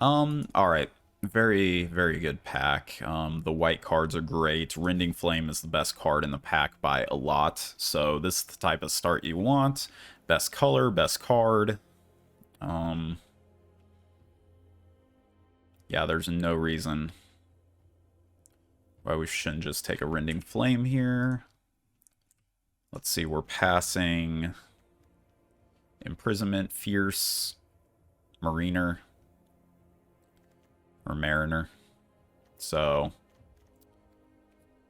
Alright. Very, very good pack. The white cards are great. Rending Flame is the best card in the pack by a lot. So this is the type of start you want. Best color, best card. Yeah, there's no reason why we shouldn't just take a Rending Flame here. Let's see, we're passing Imprisonment, Fierce, Mariner, or Mariner. So,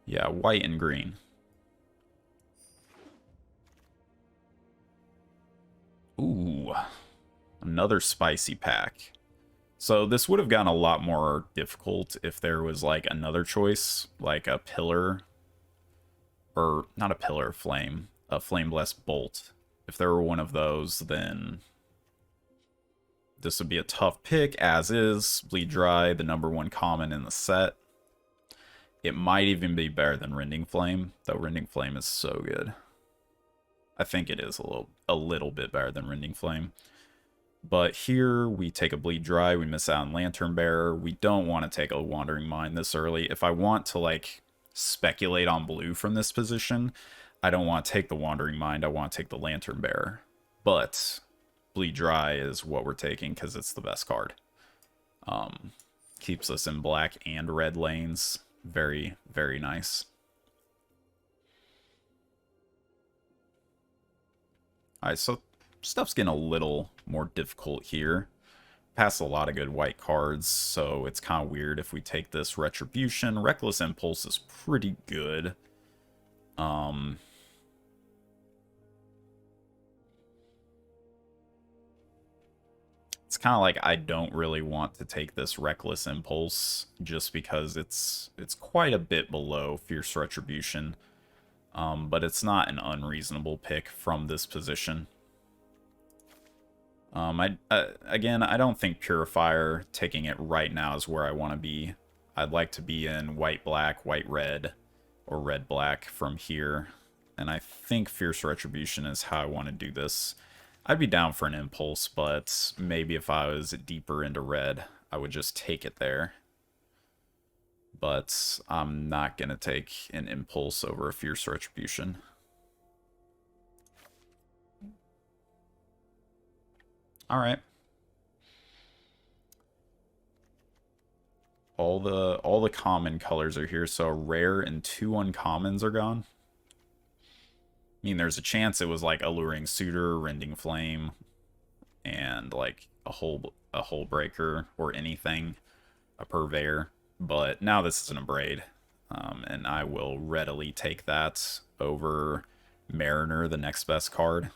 yeah, white and green. Ooh, another spicy pack. So this would have gotten a lot more difficult if there was like another choice, like a pillar, or not a pillar, flame, a flame blessed bolt. If there were one of those, then this would be a tough pick, as is. Bleed Dry, the #1 common in the set. It might even be better than Rending Flame, though Rending Flame is so good. I think it is a little bit better than Rending Flame. But here we take a Bleed Dry, we miss out on Lantern Bearer. We don't want to take a Wandering Mind this early. If I want to like speculate on blue from this position, I don't want to take the Wandering Mind, I want to take the Lantern Bearer. But Bleed Dry is what we're taking because it's the best card. Keeps us in black and red lanes. Very, very nice. Alright, so stuff's getting a little more difficult here. Pass a lot of good white cards, so it's kind of weird if we take this Retribution. Reckless Impulse is pretty good. It's kind of like I don't really want to take this Reckless Impulse just because it's quite a bit below Fierce Retribution. But it's not an unreasonable pick from this position. Again, I don't think Purifier, taking it right now, is where I want to be. I'd like to be in white-black, white-red, or red-black from here. And I think Fierce Retribution is how I want to do this. I'd be down for an Impulse, but maybe if I was deeper into red, I would just take it there. But I'm not going to take an Impulse over a Fierce Retribution. Alright. All the common colors are here, so rare and 2 uncommons are gone. I mean, there's a chance it was like Alluring Suitor, Rending Flame, and like a Hull Breaker or anything, a Purveyor. But now this is an Abrade, and I will readily take that over Mariner, the next best card.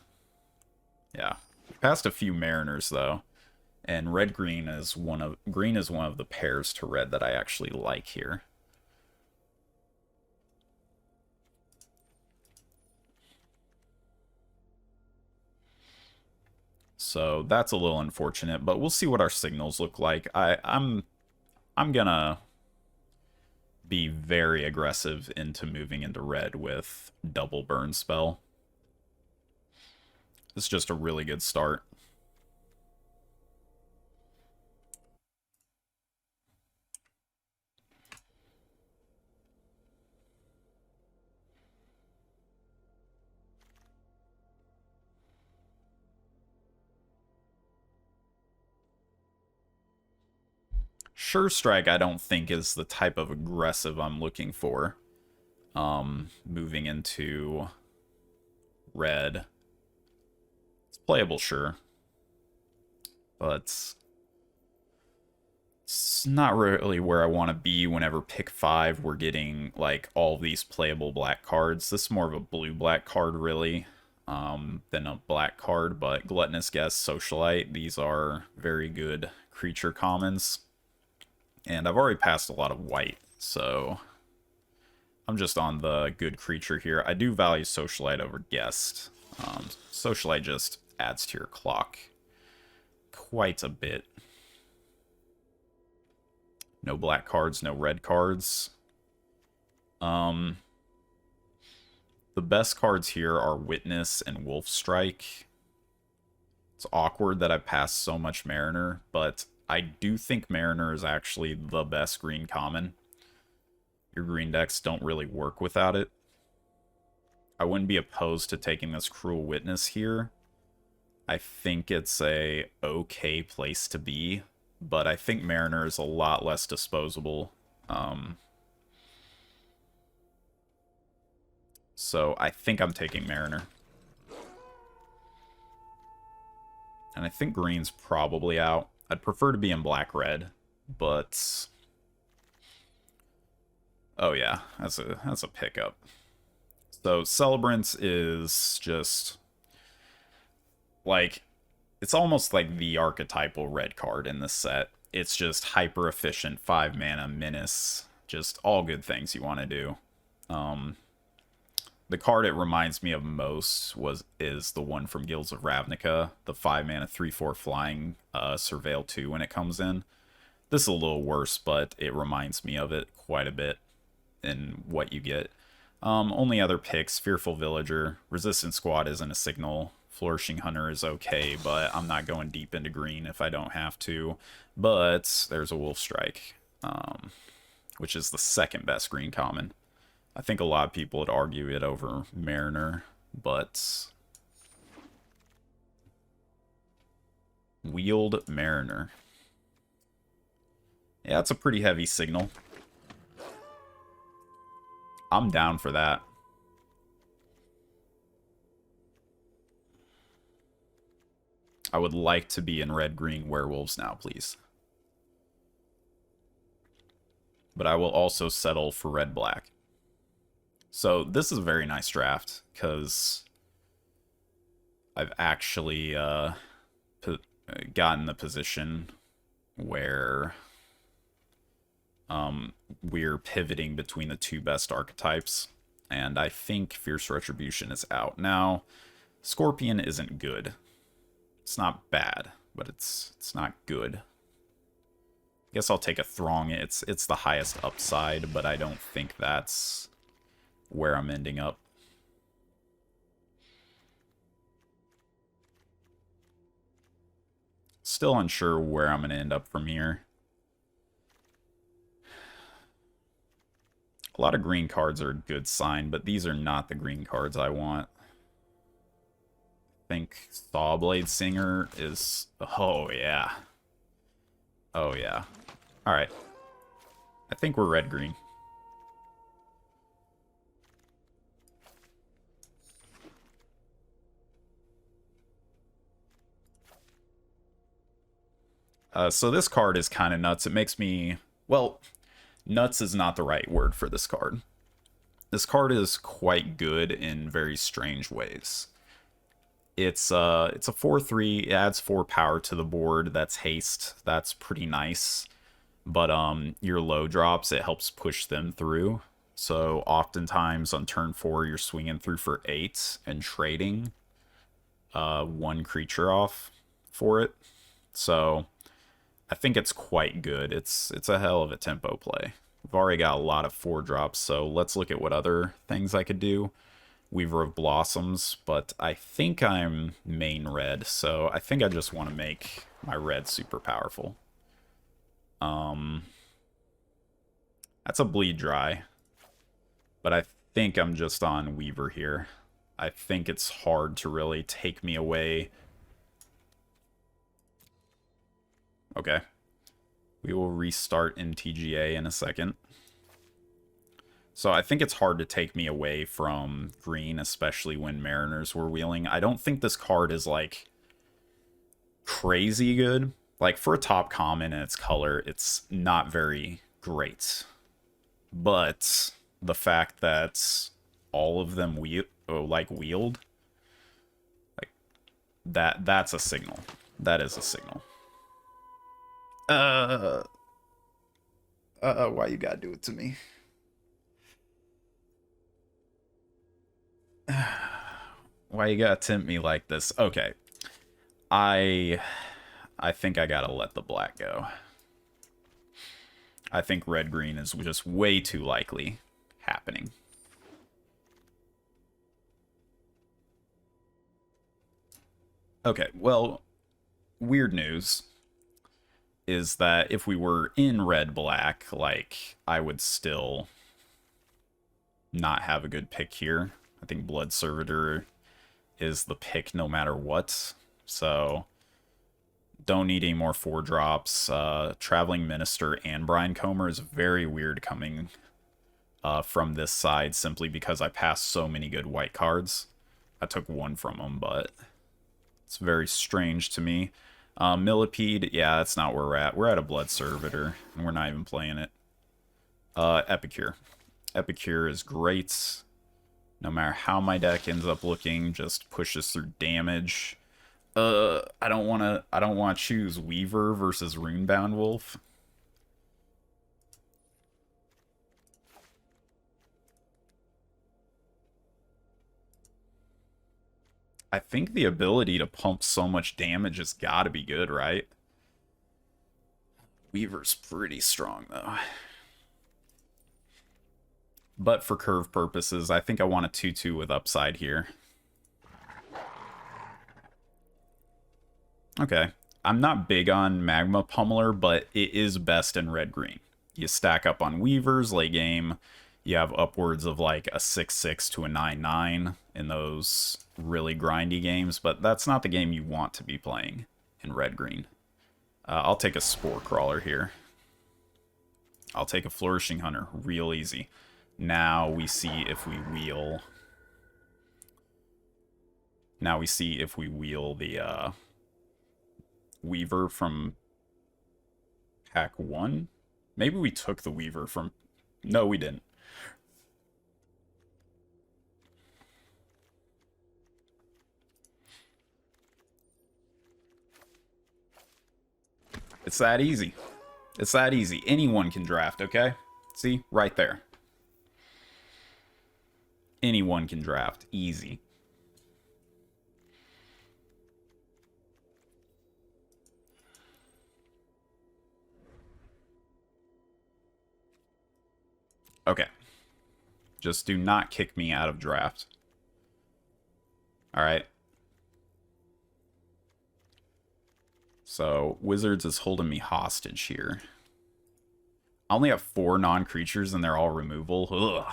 Yeah, passed a few Mariners though, and green is one of the pairs to red that I actually like here. So that's a little unfortunate, but we'll see what our signals look like. I'm gonna be very aggressive into moving into red with double burn spell. It's just a really good start. Sure Strike I don't think is the type of aggressive I'm looking for. Moving into red. It's playable, sure. But it's not really where I want to be whenever pick 5 we're getting like all these playable black cards. This is more of a blue-black card, really, than a black card, but Gluttonous Guest, Socialite, these are very good creature commons. And I've already passed a lot of white, so I'm just on the good creature here. I do value Socialite over Guest. Socialite just adds to your clock quite a bit. No black cards, no red cards. The best cards here are Witness and Wolf Strike. It's awkward that I passed so much Mariner, but I do think Mariner is actually the best green common. Your green decks don't really work without it. I wouldn't be opposed to taking this Cruel Witness here. I think it's a okay place to be, but I think Mariner is a lot less disposable. So I think I'm taking Mariner. And I think green's probably out. I'd prefer to be in black-red, but... Oh yeah, that's a pickup. So Celebrants is just... like, it's almost like the archetypal red card in this set. It's just hyper-efficient 5-mana menace. Just all good things you want to do. The card it reminds me of most is the one from Guilds of Ravnica, the 5-mana 3/4 flying Surveil 2 when it comes in. This is a little worse, but it reminds me of it quite a bit in what you get. Only other picks, Fearful Villager, Resistance Squad isn't a signal, Flourishing Hunter is okay, but I'm not going deep into green if I don't have to. But there's a Wolf Strike, which is the second best green common. I think a lot of people would argue it over Mariner, but... Wheeled Mariner. Yeah, that's a pretty heavy signal. I'm down for that. I would like to be in red-green werewolves now, please. But I will also settle for red-black. So this is a very nice draft, because I've actually gotten the position where we're pivoting between the two best archetypes, and I think Fierce Retribution is out. Now, Scorpion isn't good. It's not bad, but it's not good. I guess I'll take a Throng. It's the highest upside, but I don't think that's where I'm ending up. Still unsure where I'm going to end up from here. A lot of green cards are a good sign, but these are not the green cards I want. I think Sawblade Singer is... Oh, yeah. Oh, yeah. Alright. I think we're red-green. So this card is kind of nuts. It makes me... Well, nuts is not the right word for this card. This card is quite good in very strange ways. It's a 4/3. It adds 4 power to the board. That's haste. That's pretty nice. But your low drops, it helps push them through. So oftentimes on turn 4, you're swinging through for 8 and trading 1 creature off for it. So I think it's quite good. It's a hell of a tempo play. We've already got a lot of 4 drops, so let's look at what other things I could do. Weaver of Blossoms, but I think I'm main red, so I think I just want to make my red super powerful. That's a Bleed Dry, but I think I'm just on Weaver here. I think it's hard to really take me away. Okay. We will restart MTGA in a second. So I think it's hard to take me away from green, especially when Mariners were wheeling. I don't think this card is, like, crazy good. Like, for a top common and its color, it's not very great. But the fact that all of them wheeled, like, that's a signal. That is a signal. Why you gotta do it to me? Why you gotta tempt me like this? Okay. I think I gotta let the black go. I think red-green is just way too likely happening. Okay, well, weird news. is that if we were in red-black, like, I would still not have a good pick here. I think Blood Servitor is the pick no matter what. So, don't need any more 4-drops. Traveling Minister and Brine Comer is very weird coming from this side simply because I passed so many good white cards. I took one from them, but it's very strange to me. Millipede, yeah, that's not where we're at. We're at a Blood Servitor, and we're not even playing it. Epicure. Epicure is great. No matter how my deck ends up looking, just pushes through damage. I don't wanna choose Weaver versus Runebound Wolf. I think the ability to pump so much damage has got to be good, right? Weaver's pretty strong, though. But for curve purposes, I think I want a 2-2 with upside here. Okay. I'm not big on Magma Pummeler, but it is best in red-green. You stack up on Weavers, late game. You have upwards of like a 6-6 to a 9-9 in those really grindy games, but that's not the game you want to be playing in red-green. I'll take a Spore Crawler here. I'll take a Flourishing Hunter, real easy. Now we see if we wheel... Now we see if we wheel the Weaver from pack 1. Maybe we took the Weaver from... No, we didn't. It's that easy. It's that easy. Anyone can draft, okay? See? Right there. Anyone can draft. Easy. Okay. Just do not kick me out of draft. Alright. So, Wizards is holding me hostage here. I only have 4 non-creatures and they're all removal.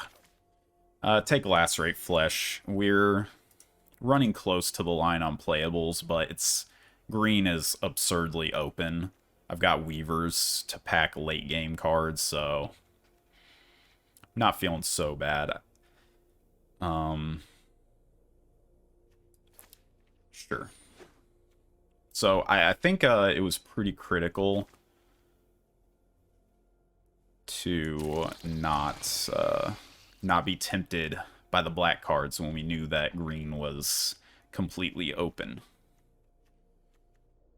Ugh. Take Lacerate Flesh. We're running close to the line on playables, but it's... Green is absurdly open. I've got Weavers to pack late game cards, so... Not feeling so bad. Sure. So I think it was pretty critical to not be tempted by the black cards when we knew that green was completely open.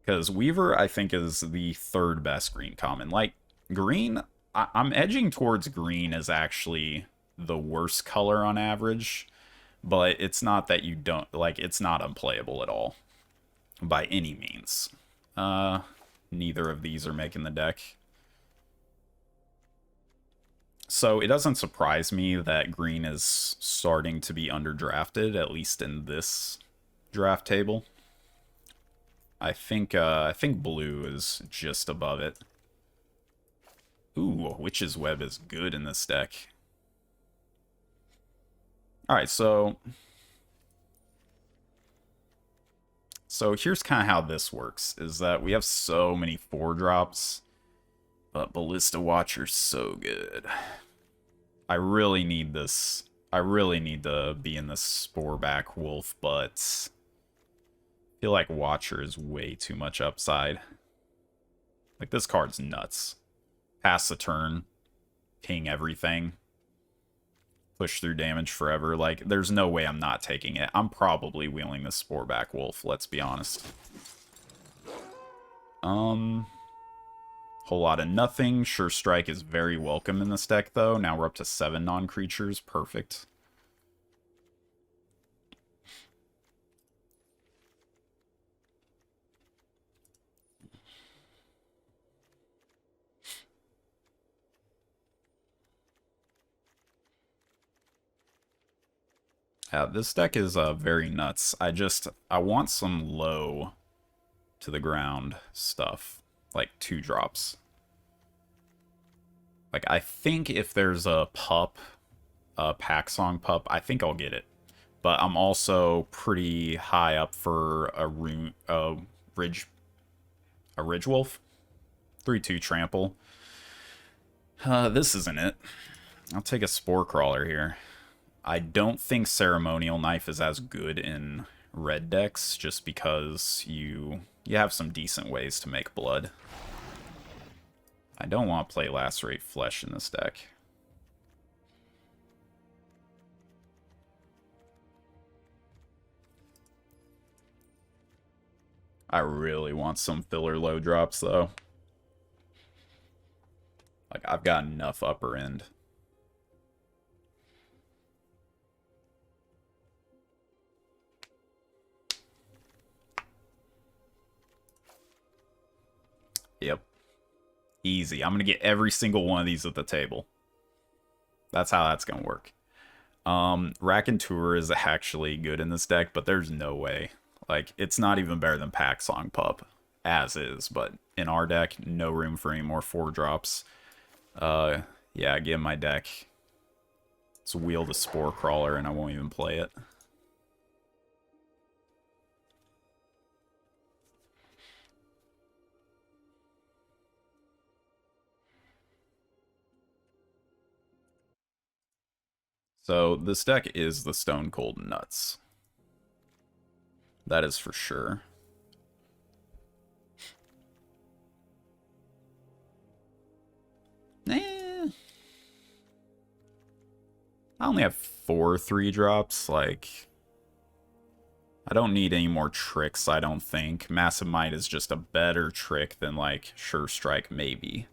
Because Weaver, I think, is the 3rd best green common. Like, green... I'm edging towards green as actually the worst color on average, but it's not that you don't, like, it's not unplayable at all, by any means. Neither of these are making the deck. So it doesn't surprise me that green is starting to be underdrafted, at least in this draft table. I think blue is just above it. Ooh, Witch's Web is good in this deck. Alright, so here's kind of how this works, is that we have so many 4-drops, but Ballista Watcher's so good. I really need this. I really need to be in this Sporeback Wolf, but I feel like Watcher is way too much upside. Like, this card's nuts. Pass the turn, ping everything, push through damage forever. Like, there's no way I'm not taking it. I'm probably wheeling the Sporeback Wolf, let's be honest. Whole lot of nothing. Sure Strike is very welcome in this deck, though. Now we're up to 7 non-creatures. Perfect. This deck is very nuts. I want some low to the ground stuff. like 2-drops. Like, I think if there's a pup, a pack song pup, I think I'll get it. But I'm also pretty high up for a ridge wolf. 3/2 trample. This isn't it. I'll take a spore crawler here. I don't think ceremonial knife is as good in red decks, just because you have some decent ways to make blood. I don't want to play lacerate flesh in this deck. I really want some filler low drops, though. Like, I've got enough upper end. Yep. Easy. I'm going to get every single one of these at the table. That's how that's going to work. Rack and Tour is actually good in this deck, but there's no way. Like, it's not even better than Pack Song Pup, as is. But in our deck, no room for any more 4-drops. Yeah, give my deck. Let's wheel the Spore Crawler, and I won't even play it. So this deck is the Stone Cold Nuts. That is for sure. I only have 4 3-drops. Like, I don't need any more tricks, I don't think. Massive Might is just a better trick than, like, Sure Strike, maybe.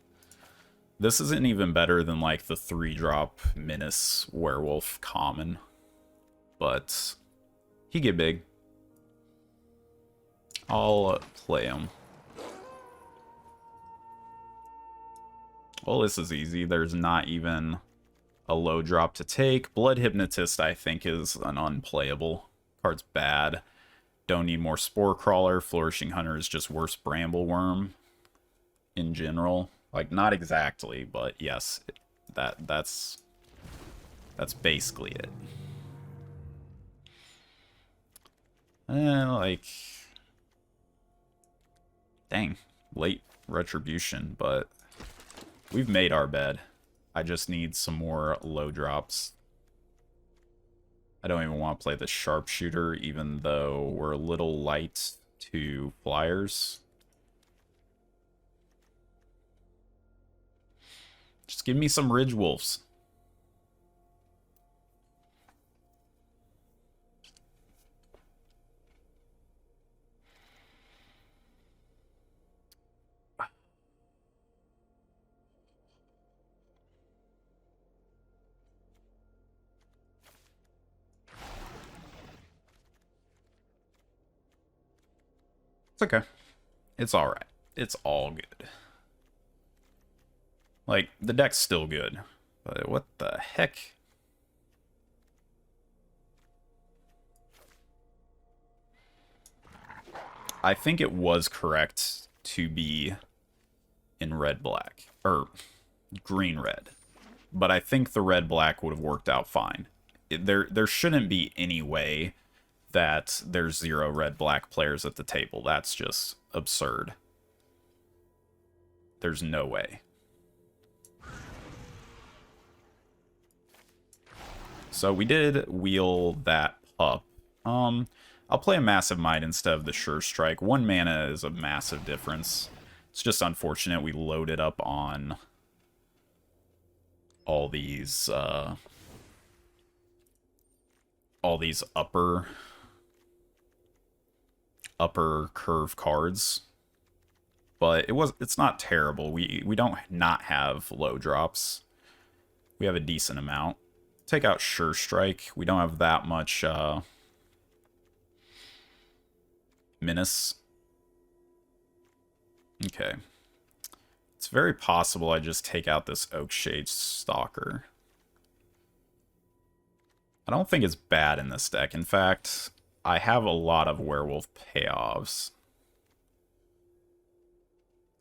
This isn't even better than, like, the 3-drop Menace Werewolf common. But he get big. I'll play him. Well, this is easy. There's not even a low drop to take. Blood Hypnotist, I think, is an unplayable. Card's bad. Don't need more Spore Crawler. Flourishing Hunter is just worse Bramble Worm in general. Like, not exactly, but yes, that's basically it. Like, dang, late Retribution, but we've made our bed. I just need some more low drops. I don't even want to play the Sharpshooter, even though we're a little light to flyers. Just give me some Ridge Wolves. It's okay. It's alright. It's all good. Like, the deck's still good. But what the heck? I think it was correct to be in red-black. Or green-red. But I think the red-black would have worked out fine. There shouldn't be any way that there's 0 red-black players at the table. That's just absurd. There's no way. So we did wheel that up. I'll play a Massive Might instead of the Sure Strike. 1 mana is a massive difference. It's just unfortunate we loaded up on all these upper curve cards. But it's not terrible. We don't not have low drops. We have a decent amount. Take out Sure Strike. We don't have that much Menace. Okay. It's very possible I just take out this Oakshade Stalker. I don't think it's bad in this deck. In fact, I have a lot of Werewolf payoffs.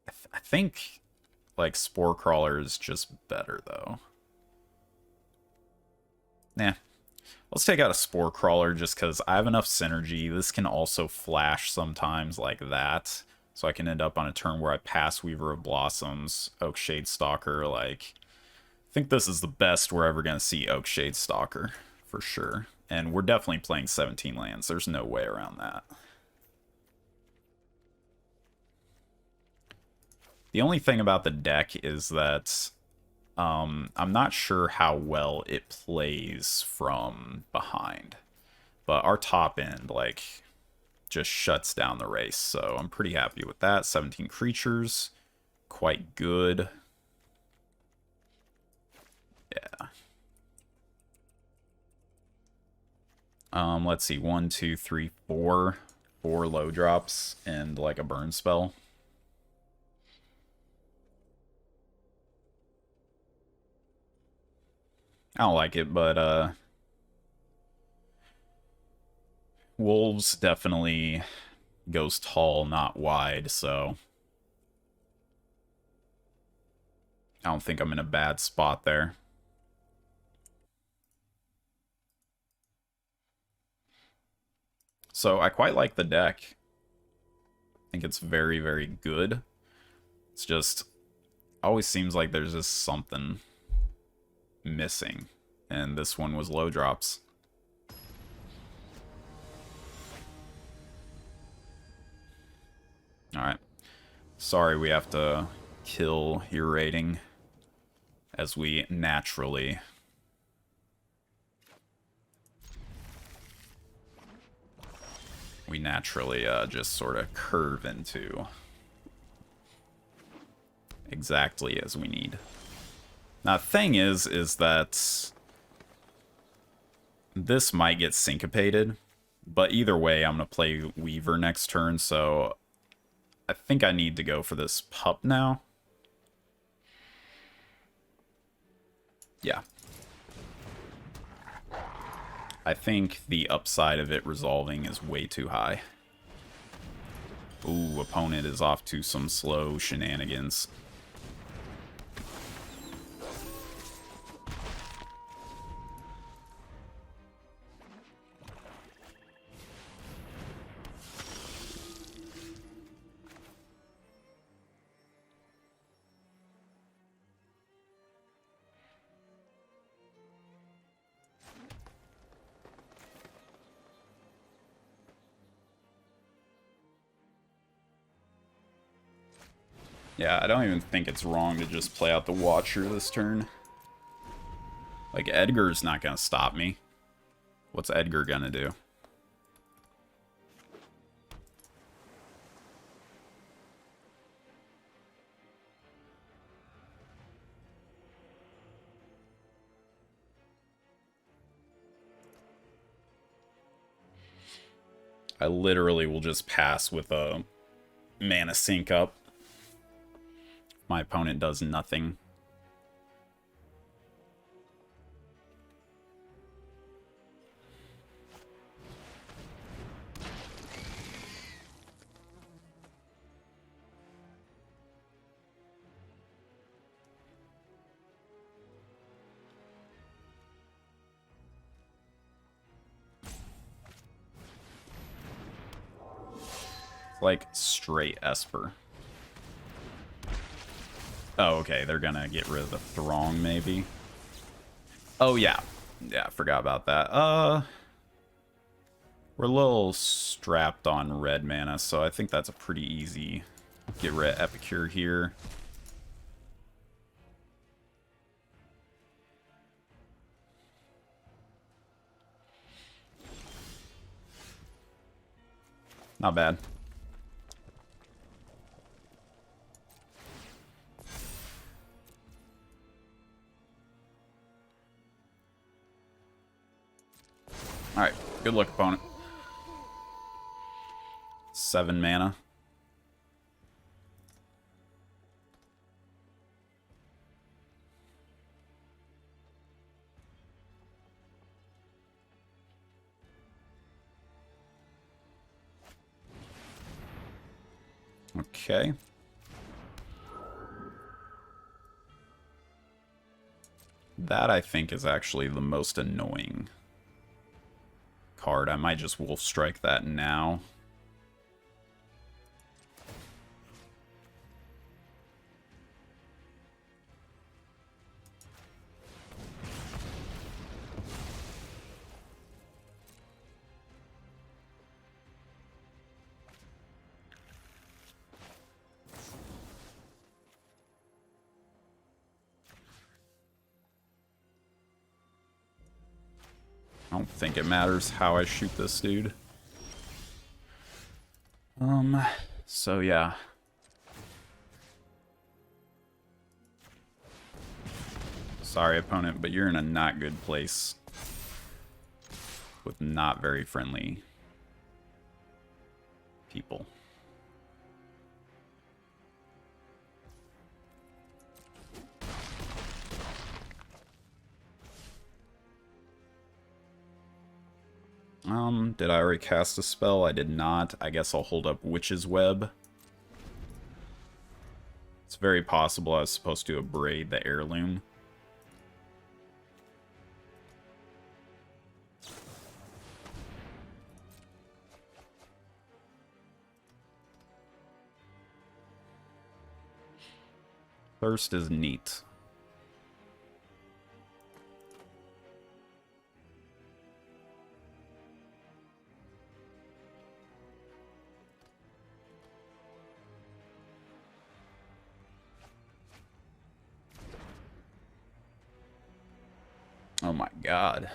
I think, like, Spore Crawler is just better, though. Nah. Let's take out a Spore Crawler just because I have enough synergy. This can also flash sometimes like that. So I can end up on a turn where I pass Weaver of Blossoms, Oakshade Stalker. Like, I think this is the best we're ever going to see Oakshade Stalker, for sure. And we're definitely playing 17 lands. There's no way around that. The only thing about the deck is that I'm not sure how well it plays from behind. But our top end, like, just shuts down the race. So I'm pretty happy with that. 17 creatures. Quite good. Yeah. Let's see. 1, 2, 3, 4. 4 low drops and, like, a burn spell. I don't like it, but, Wolves definitely goes tall, not wide, so I don't think I'm in a bad spot there. So I quite like the deck. I think it's very, very good. It's just, always seems like there's just something missing. And this one was low drops. Alright. Sorry we have to kill your rating. As we naturally... just sort of curve into exactly as we need. Now, the thing is that this might get syncopated, but either way, I'm going to play Weaver next turn, so I think I need to go for this pup now. Yeah. I think the upside of it resolving is way too high. Ooh, opponent is off to some slow shenanigans. Yeah, I don't even think it's wrong to just play out the Watcher this turn. Like, Edgar's not gonna stop me. What's Edgar gonna do? I literally will just pass with a mana sync up. My opponent does nothing. Like, straight Esper. Oh, okay, they're gonna get rid of the Throng, maybe. Oh, yeah. Yeah, I forgot about that. We're a little strapped on red mana, so I think that's a pretty easy get rid of Epicure here. Not bad. Alright, good luck, opponent. 7 mana. Okay. That, I think, is actually the most annoying card. I might just Wolf Strike that now. I don't think it matters how I shoot this dude. So yeah. Sorry, opponent, but you're in a not good place with not very friendly people. Did I already cast a spell? I did not. I guess I'll hold up Witch's Web. It's very possible I was supposed to abrade the heirloom. Thirst is neat. Oh my god.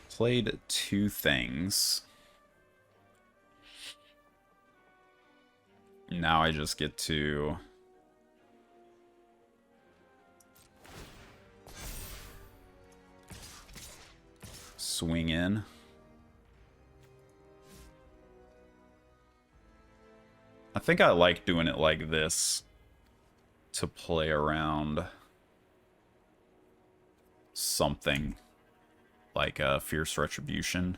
Played two things. Now I just get to swing in. I think I like doing it like this to play around something like a Fierce Retribution.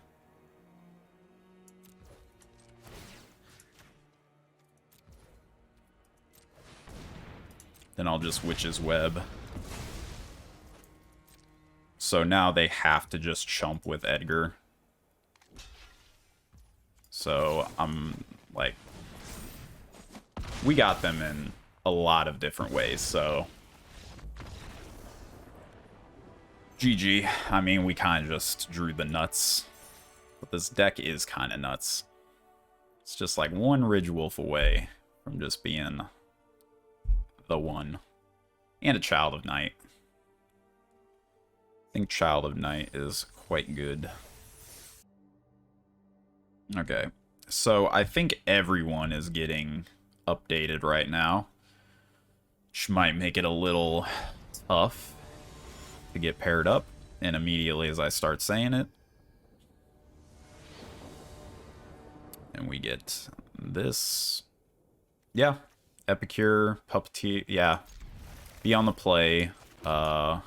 Then I'll just Witch's Web. So now they have to just chump with Edgar. So I'm like, we got them in a lot of different ways, so GG. I mean, we kind of just drew the nuts. But this deck is kind of nuts. It's just like one Ridge Wolf away from just being the one. And a Child of Night. I think Child of Night is quite good. Okay. So I think everyone is getting updated right now. Which might make it a little tough to get paired up, and immediately as I start saying it, and we get this, yeah, Epicure, Puppeteer, yeah, be on the play, curve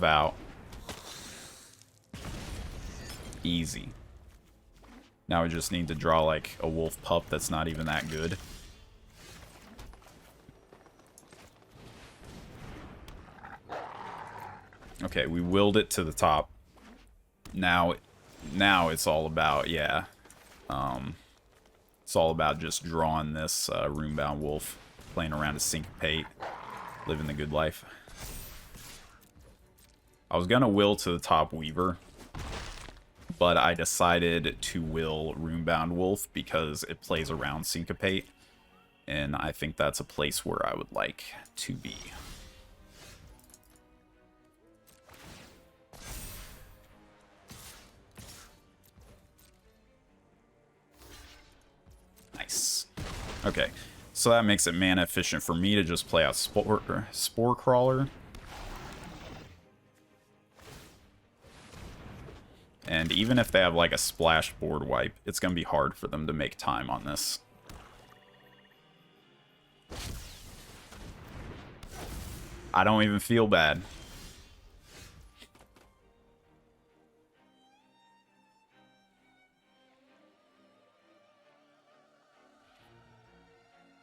out, easy. Now we just need to draw like a wolf pup that's not even that good. Okay, we willed it to the top. Now it's all about, yeah. It's all about just drawing this Runebound Wolf, playing around to Syncopate, living the good life. I was gonna will to the top Weaver, but I decided to will Runebound Wolf because it plays around Syncopate, and I think that's a place where I would like to be. Nice. Okay, so that makes it mana efficient for me to just play out Spore Crawler. And even if they have like a splash board wipe, it's going to be hard for them to make time on this. I don't even feel bad.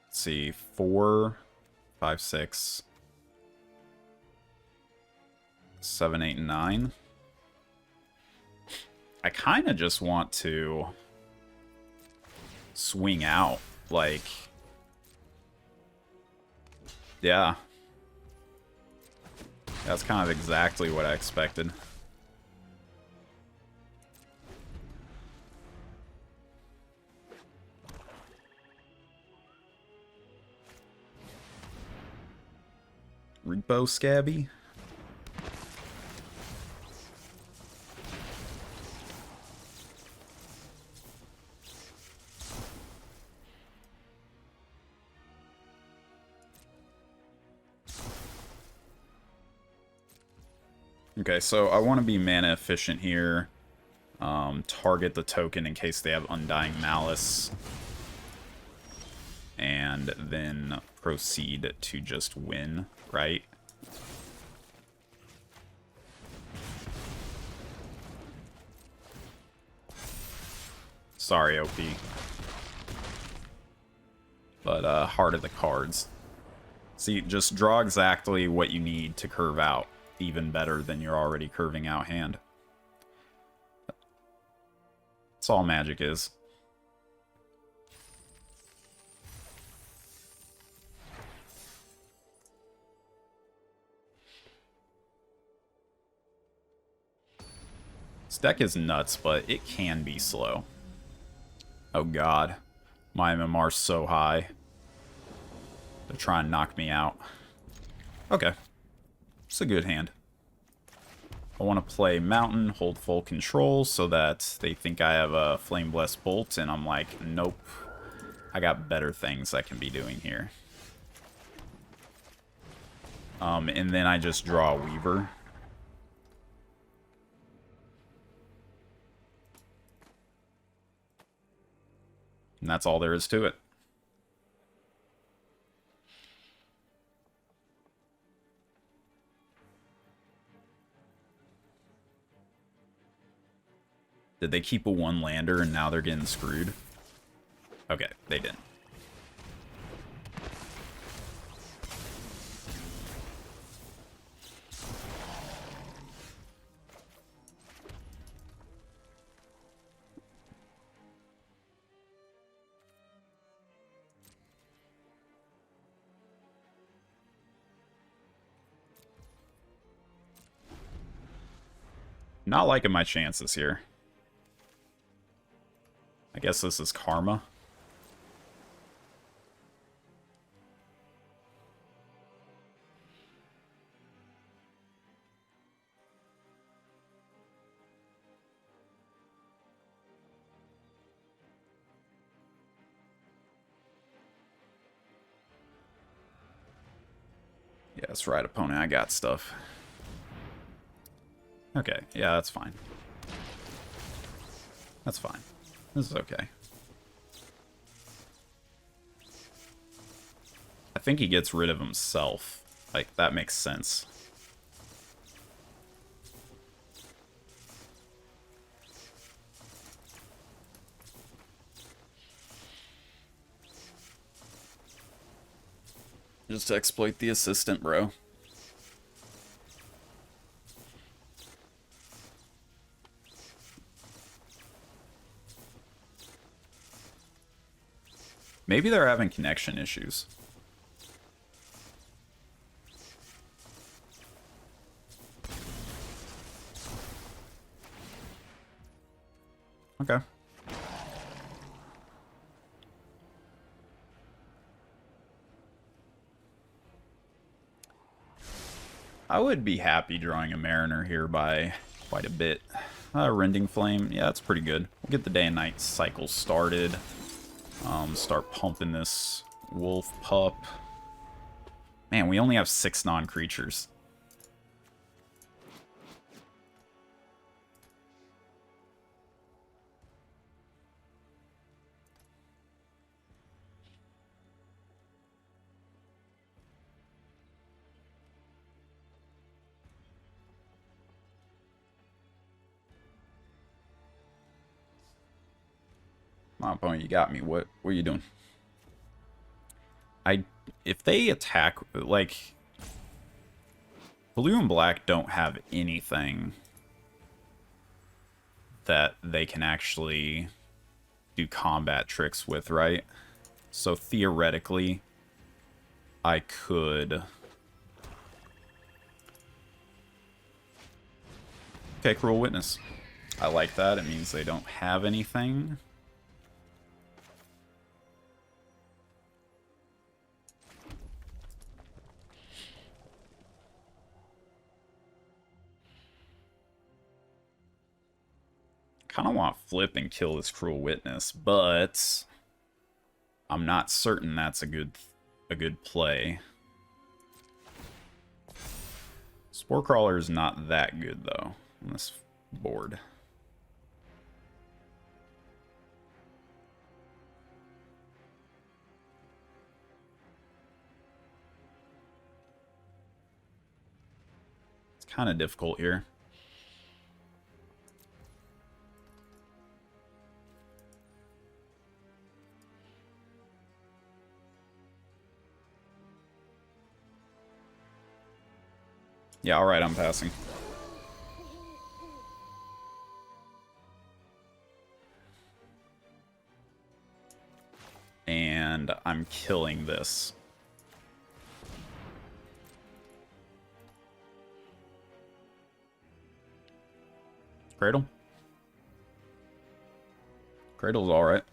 Let's see, 4, 5, 6, 7, 8, and 9. I kind of just want to swing out, like, yeah. That's kind of exactly what I expected. Repo Scabby? Okay, so I want to be mana efficient here. Target the token in case they have Undying Malice. And then proceed to just win, right? Sorry, OP. But, heart of the cards. See, just draw exactly what you need to curve out. Even better than your already curving out hand. That's all Magic is. This deck is nuts, but it can be slow. Oh god. My MMR's so high. They're trying to knock me out. Okay. It's a good hand. I want to play Mountain, hold full control so that they think I have a Flame Blessed Bolt, and I'm like, nope. I got better things I can be doing here. And then I just draw a Weaver. And that's all there is to it. Did they keep a one-lander and now they're getting screwed? Okay, they didn't. Not liking my chances here. I guess this is karma. Yeah, that's right, opponent. I got stuff. Okay, yeah, that's fine. That's fine. This is okay. I think he gets rid of himself. Like, that makes sense. Just exploit the assistant, bro. Maybe they're having connection issues. Okay. I would be happy drawing a Mariner here by quite a bit. Rending Flame, yeah, that's pretty good. We'll get the day and night cycle started. Start pumping this wolf pup. Man, we only have 6 non-creatures. Come on, opponent, you got me. What are you doing? If they attack, like, blue and black don't have anything that they can actually do combat tricks with, right? So theoretically, I could... Okay, Cruel Witness. I like that. It means they don't have anything. Kind of want to flip and kill this Cruel Witness, but I'm not certain that's a good play. Spore Crawler is not that good though on this board. It's kind of difficult here. Yeah, alright, I'm passing. And I'm killing this. Cradle? Cradle's alright.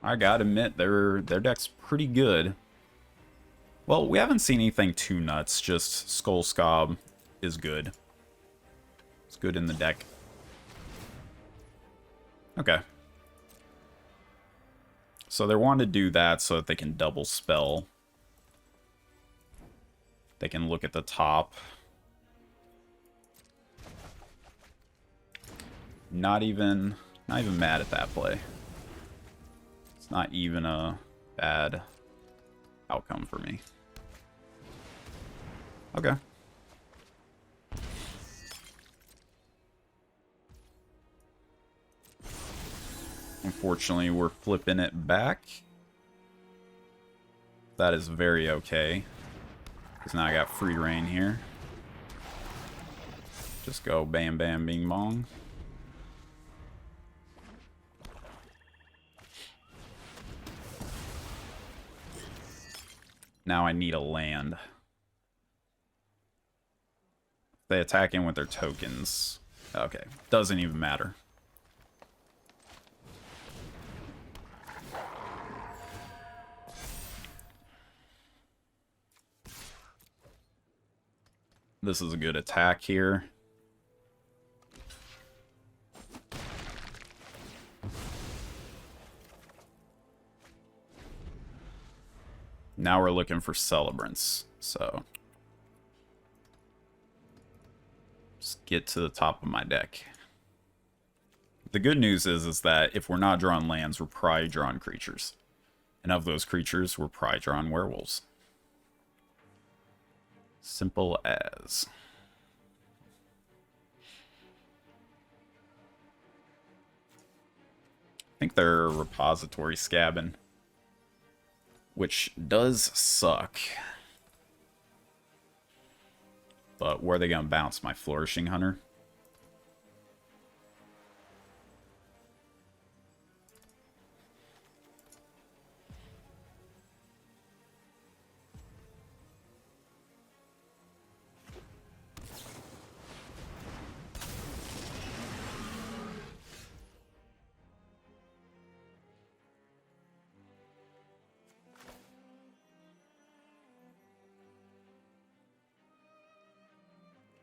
I gotta admit, their deck's pretty good. Well, we haven't seen anything too nuts, just Skull Scob is good. It's good in the deck. Okay. So they want to do that so that they can double spell. They can look at the top. Not even mad at that play. It's not even a bad outcome for me. Okay. Unfortunately, we're flipping it back. That is very okay. Because now I got free reign here. Just go bam, bam, bing, bong. Now I need a land. They attack in with their tokens. Okay, doesn't even matter. This is a good attack here. Now we're looking for Celebrants, so just get to the top of my deck. The good news is that if we're not drawing lands, we're probably drawing creatures. And of those creatures, we're probably drawing werewolves. Simple as. I think they're repository scabbing, which does suck. But where are they going to bounce my Flourishing Hunter?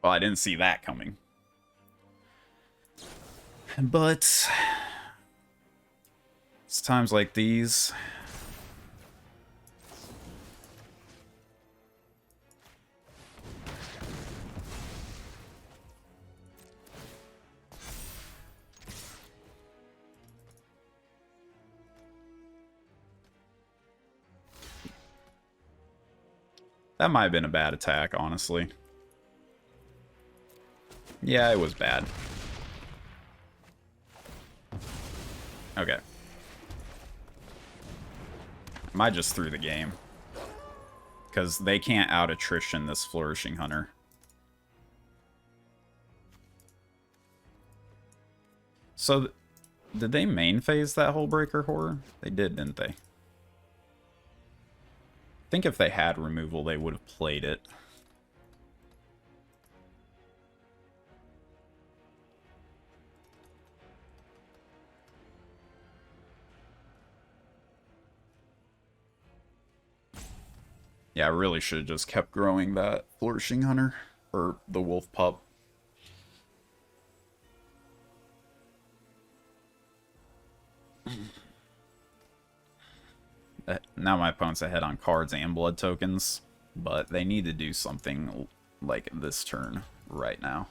Well, I didn't see that coming. But it's times like these. That might have been a bad attack, honestly. Yeah, it was bad. Okay. I might just threw the game. Because they can't out-attrition this Flourishing Hunter. So, did they main phase that whole Breaker Horror? They did, didn't they? I think if they had removal, they would have played it. Yeah, I really should have just kept growing that Flourishing Hunter. Or the Wolf Pup. Now my opponent's ahead on cards and blood tokens. But they need to do something like this turn right now.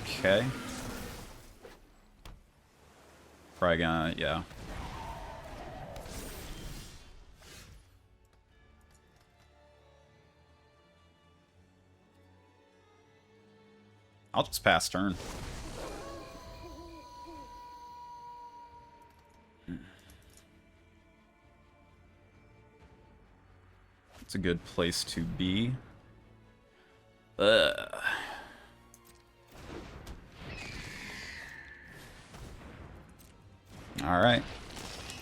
Okay. Probably gonna, yeah. I'll just pass turn. It's a good place to be. Ugh. Alright.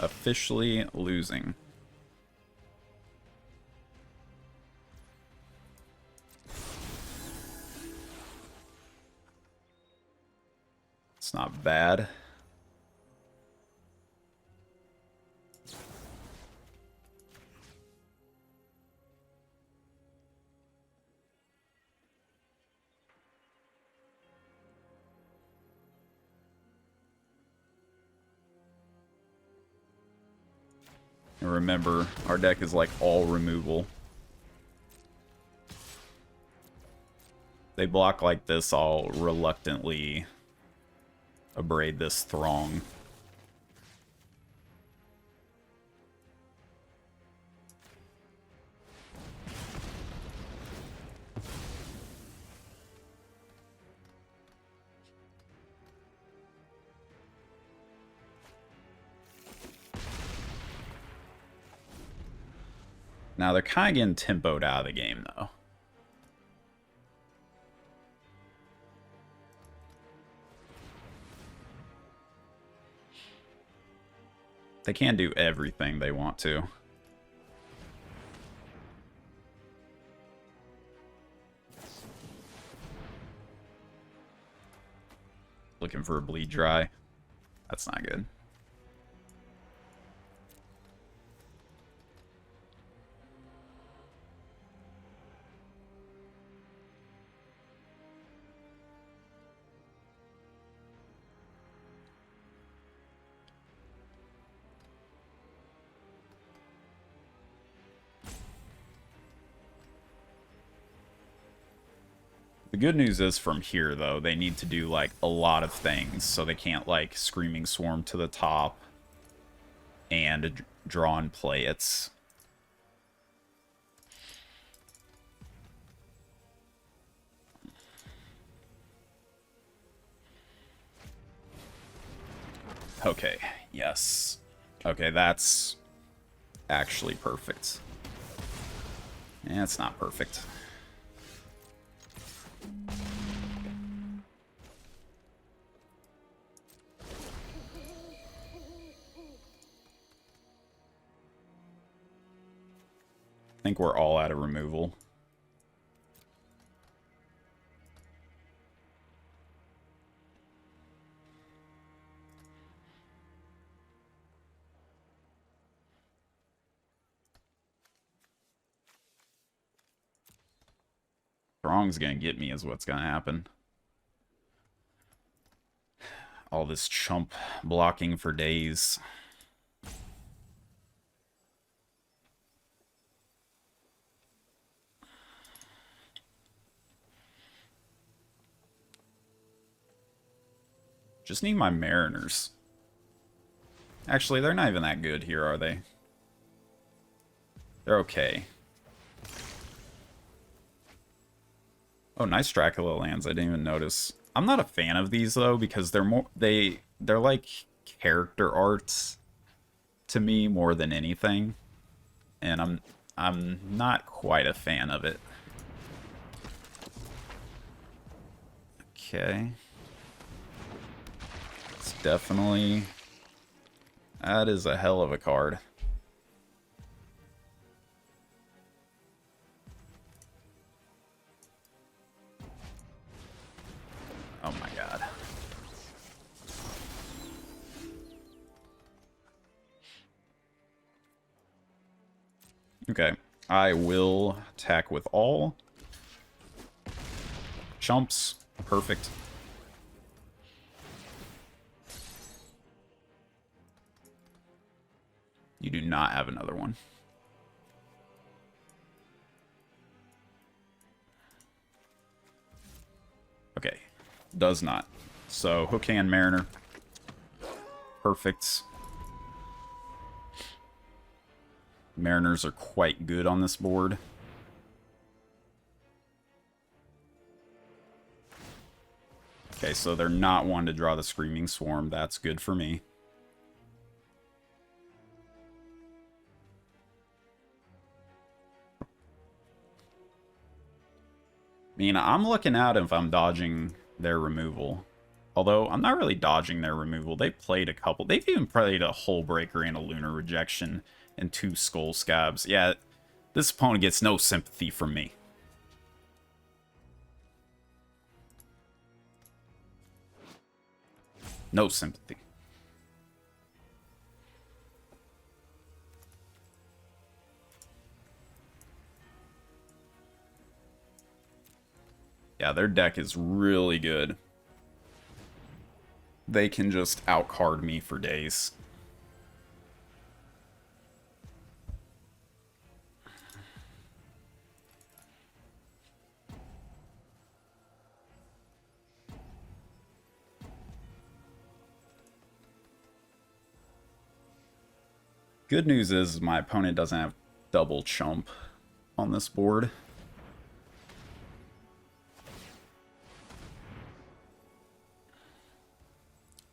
Officially losing. It's not bad. And remember, our deck is like all removal. They block like this, I'll reluctantly abrade this Throng. Now they're kind of getting tempoed out of the game, though. They can't do everything they want to. Looking for a bleed dry. That's not good. The good news is from here, though, they need to do, like, a lot of things, so they can't, like, Screaming Swarm to the top and draw and play it. Okay, yes. Okay, that's actually perfect. Yeah, it's not perfect. I think we're all out of removal. Throng's gonna get me is what's gonna happen. All this chump blocking for days. Just need my Mariners. Actually, they're not even that good here, are they? They're okay. Oh, nice Dracula lands. I didn't even notice. I'm not a fan of these though because they're like character arts to me more than anything, and I'm not quite a fan of it. Okay. It's definitely... That is a hell of a card. Oh my god. Okay. I will attack with all. Chumps. Perfect. You do not have another one. Okay. Does not. So, Hookhand Mariner. Perfect. Mariners are quite good on this board. Okay, so they're not one to draw the Screaming Swarm. That's good for me. I mean, I'm looking out if I'm dodging their removal. Although, I'm not really dodging their removal. They played a couple. They've even played a Hullbreaker and a Lunar Rejection and 2 Skull Scabs. Yeah, this opponent gets no sympathy from me. No sympathy. Yeah, their deck is really good. They can just outcard me for days. Good news is my opponent doesn't have double chump on this board.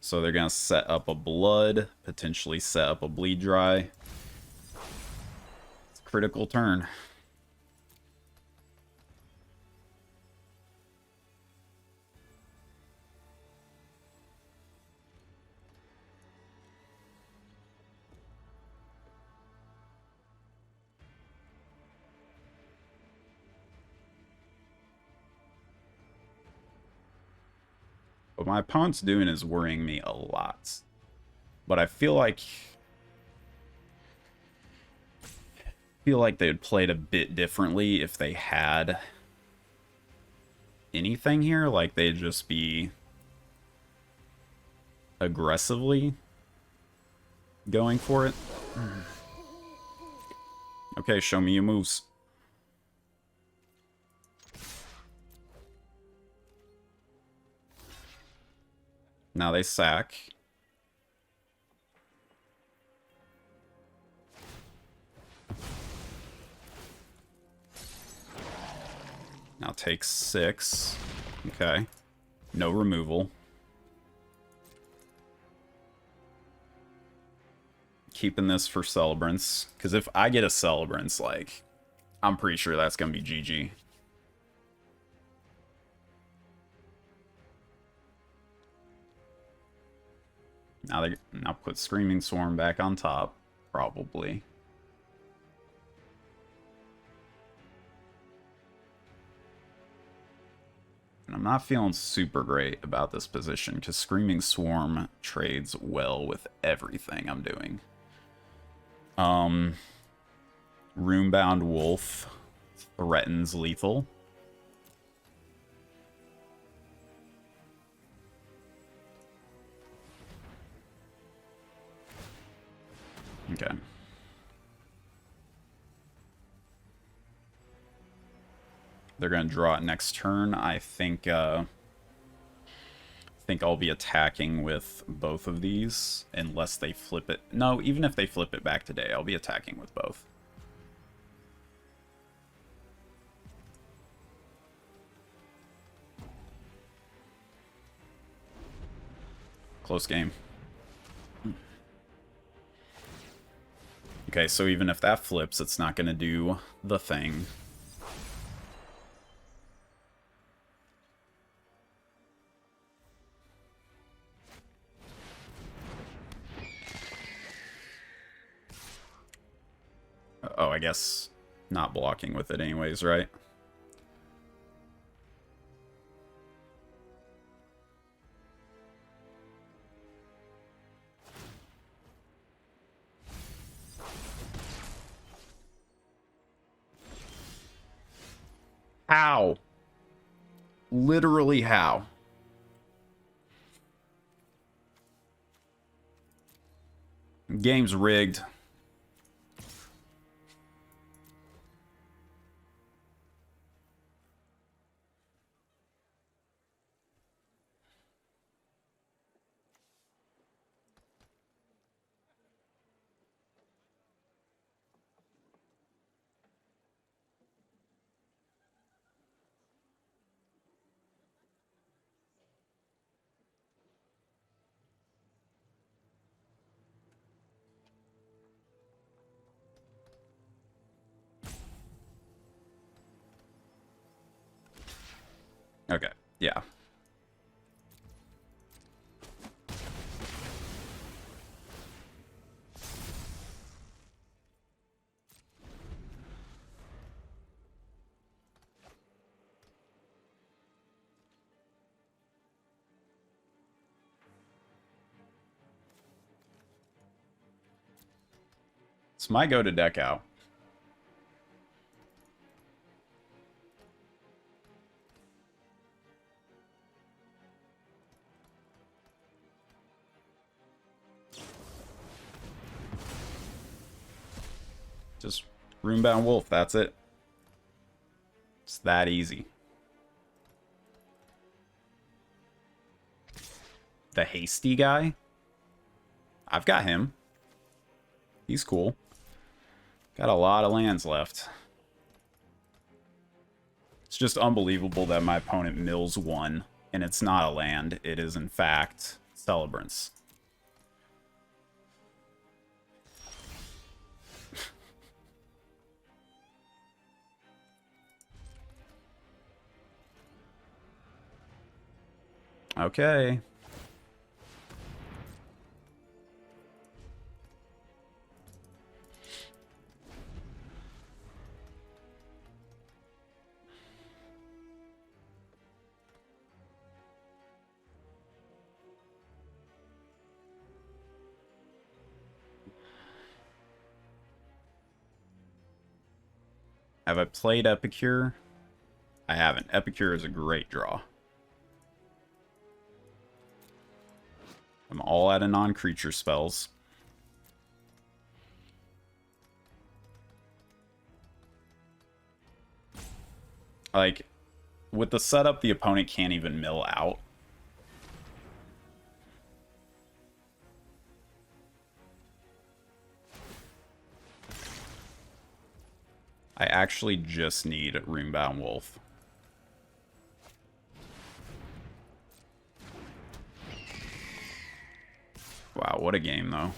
So they're going to set up a blood, potentially set up a bleed dry. It's a critical turn. What my opponent's doing is worrying me a lot. But I feel like they would play it a bit differently if they had anything here. Like, they'd just be aggressively going for it. Okay, show me your moves. Now they sack. Now take 6. Okay. No removal. Keeping this for Celebrants. Because if I get a Celebrants, like, I'm pretty sure that's going to be GG. Now put Screaming Swarm back on top, probably. And I'm not feeling super great about this position because Screaming Swarm trades well with everything I'm doing. Runebound Wolf threatens lethal. Okay. They're going to draw it next turn. I think think I'll be attacking with both of these unless they flip it. No, even if they flip it back today, I'll be attacking with both. Close game. Okay, so even if that flips, it's not going to do the thing. Oh, I guess not blocking with it anyways, right? How? Literally how? Game's rigged. Okay, yeah. It's my go to deck out. Just Runebound Wolf, that's it. It's that easy. The hasty guy? I've got him. He's cool. Got a lot of lands left. It's just unbelievable that my opponent mills one, and it's not a land. It is, in fact, Celebrants. Okay. Have I played Epicure? I haven't. Epicure is a great draw. I'm all out of non-creature spells. Like, with the setup, the opponent can't even mill out. I actually just need Runebound Wolf. Wow, what a game, though.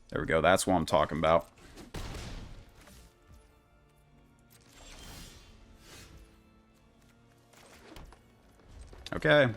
There we go. That's what I'm talking about. Okay.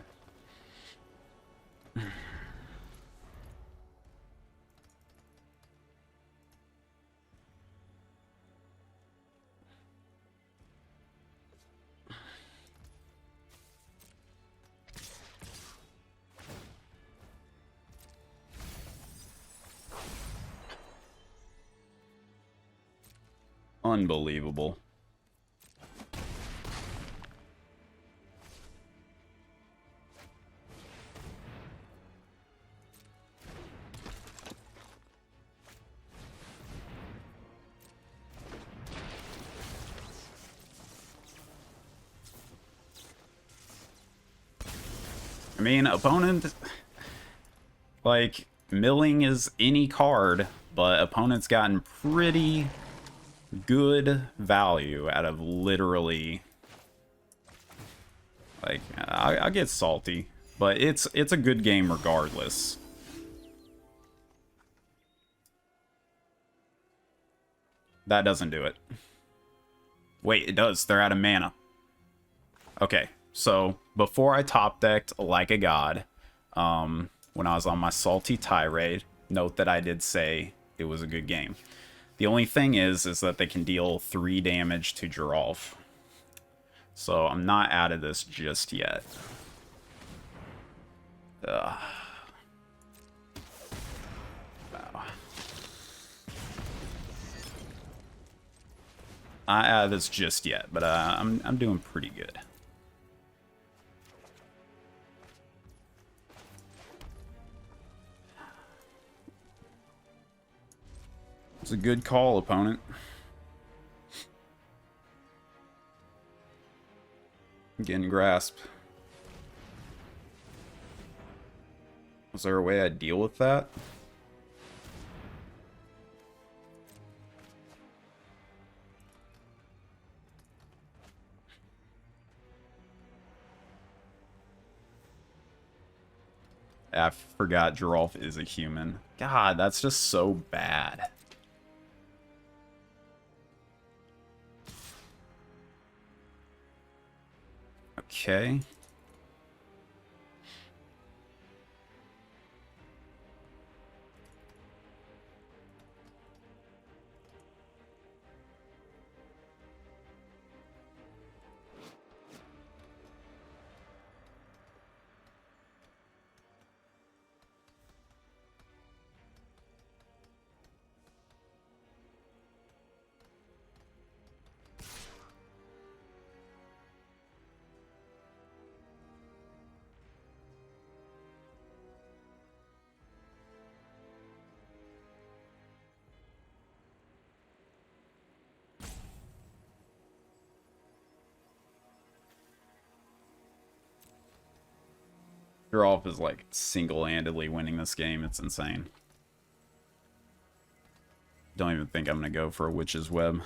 Unbelievable. I mean, opponent, like, milling is any card, but opponent's gotten pretty good value out of literally, like, I get salty, but it's a good game regardless. That doesn't do it. Wait, it does. They're out of mana. Okay, so before I top decked like a god, when I was on my salty tirade, note that I did say it was a good game. The only thing is that they can deal 3 damage to Geralf. So I'm not out of this just yet. Ugh. Wow. Not out of this just yet, but I'm doing pretty good. It's a good call, opponent. Getting grasp. Was there a way I'd deal with that? I forgot Geralf is a human. God, that's just so bad. Okay. Geralf is like single-handedly winning this game. It's insane. Don't even think I'm gonna go for a Witch's Web.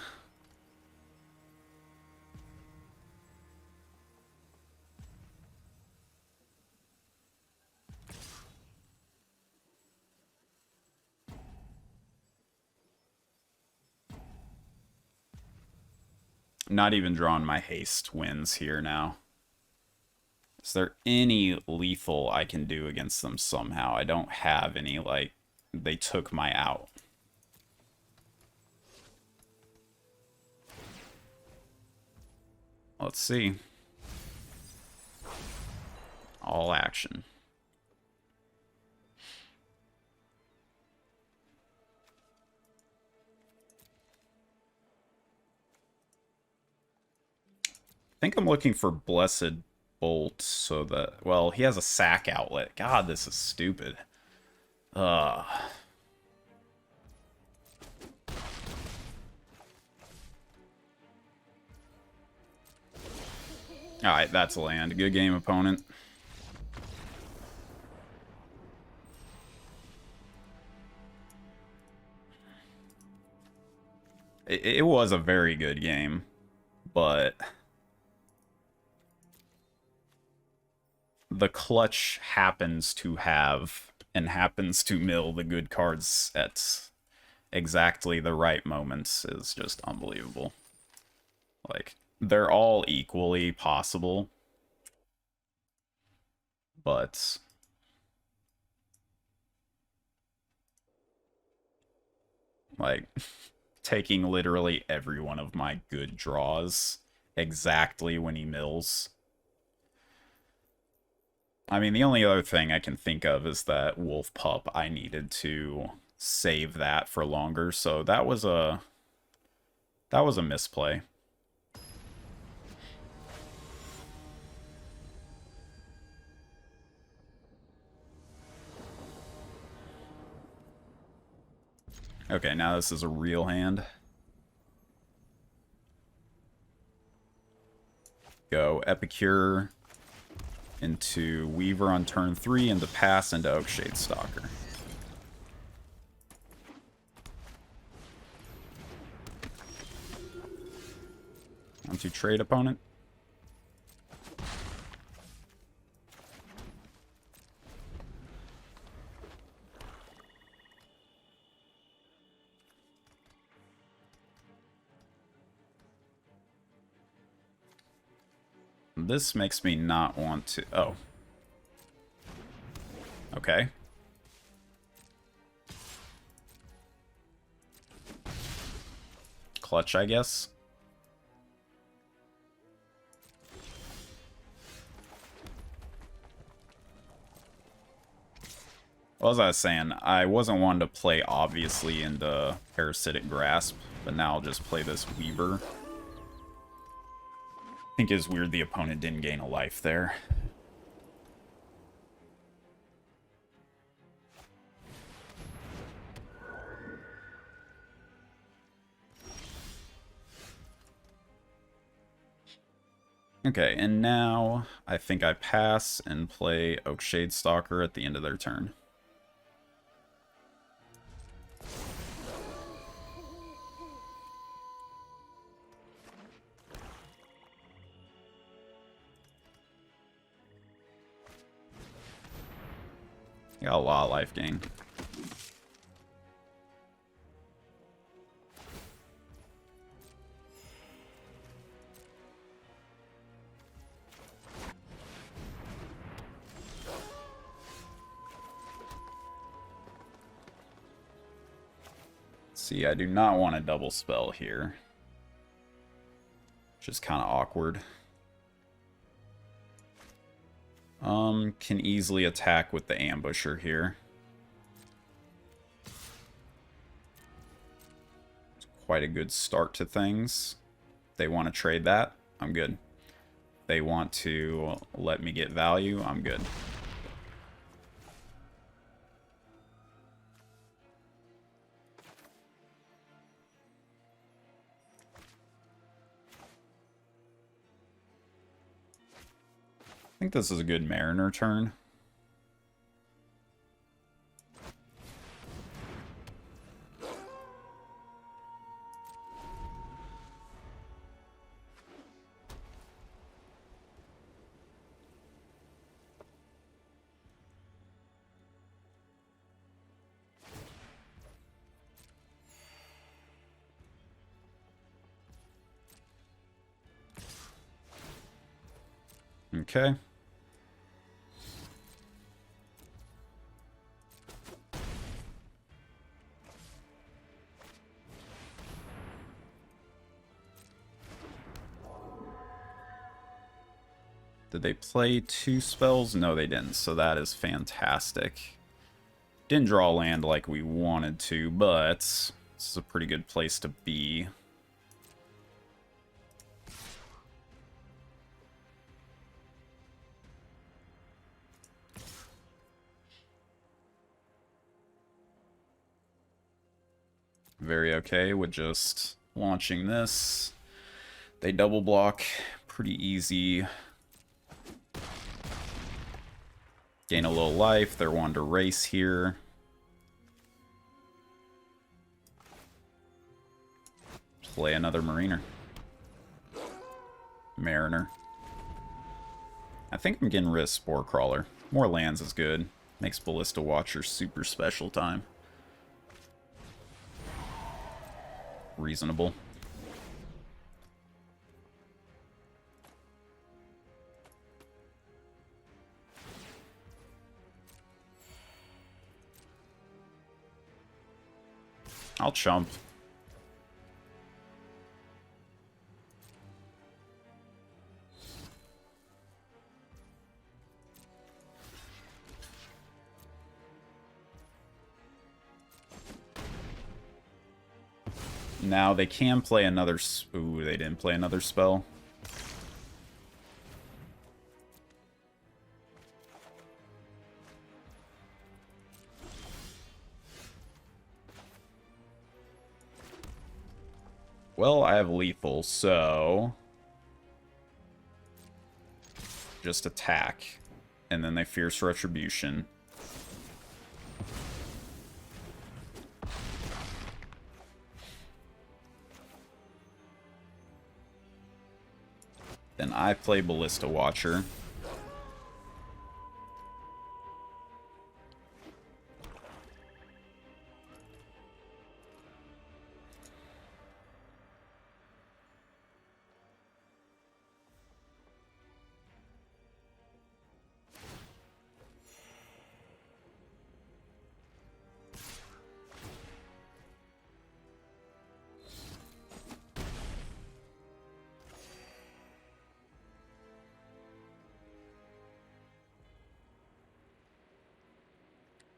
Not even drawing my haste wins here now. Is there any lethal I can do against them somehow? I don't have any, like, they took my out. Let's see. All action. I think I'm looking for Blessed Bolt so that, well, he has a sack outlet. God, this is stupid. Alright, that's land. Good game, opponent. It was a very good game, but the clutch happens to have and happens to mill the good cards at exactly the right moments is just unbelievable. Like, they're all equally possible, but like taking literally every one of my good draws exactly when he mills. I mean, the only other thing I can think of is that Wolf Pup, I needed to save that for longer, so that was a misplay. Okay, now this is a real hand. Go Epicure into Weaver on turn 3, into pass into Oakshade Stalker. Onto trade opponent. This makes me not want to... Oh. Okay. Clutch, I guess. Well, as I was saying, I wasn't wanting to play, obviously, into Parasitic Grasp, but now I'll just play this Weaver. I think it's weird the opponent didn't gain a life there. Okay, and now I think I pass and play Oakshade Stalker at the end of their turn. Got a lot of life gain. See, I do not want a double spell here. Which is kind of awkward. Can easily attack with the Ambusher here. It's quite a good start to things. If they want to trade that, I'm good. If they want to let me get value, I'm good. I think this is a good Mariner turn. Okay. Did they play 2 spells? No, they didn't, so that is fantastic. Didn't draw land like we wanted to, but this is a pretty good place to be. Very okay with just launching this. They double block, pretty easy. Gain a little life, they're wanting to race here. Play another Mariner. Mariner. I think I'm getting rid of Spore Crawler. More lands is good. Makes Ballista Watcher super special time. Reasonable. I'll chump. Now they can play another... Ooh, they didn't play another spell. Well, I have lethal, so... just attack. and then they Fierce Retribution. Then I play Ballista Watcher.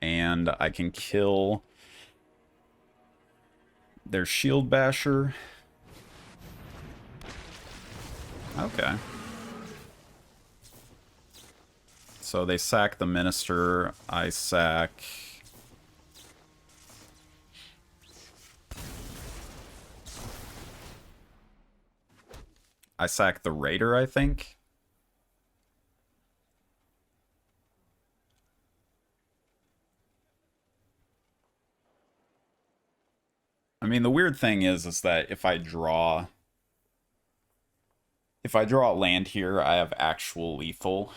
And I can kill their Shield Basher. Okay. So they sack the Minister. I sack... I sack the Raider, I think. I mean, the weird thing is that if I draw land here, I have actual lethal.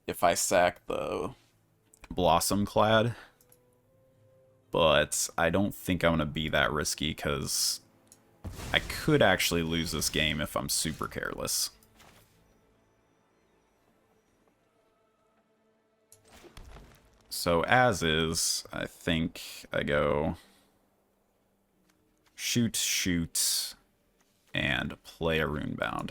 If I sack the Blossom Clad, but I don't think I'm gonna be that risky because I could actually lose this game if I'm super careless. So as is, I think I go shoot, and play a Runebound.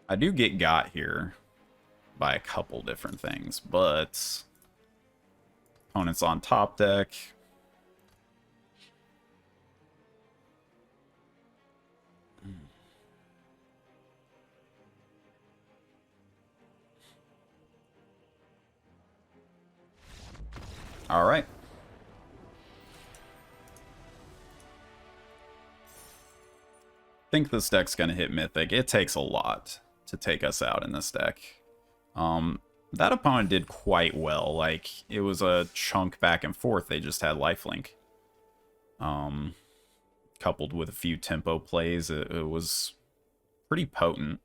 I do get got here by a couple different things, but opponent's on top deck. All right. I think this deck's going to hit Mythic. It takes a lot to take us out in this deck. That opponent did quite well. Like, it was a chunk back and forth. They just had lifelink. Coupled with a few tempo plays, it was pretty potent.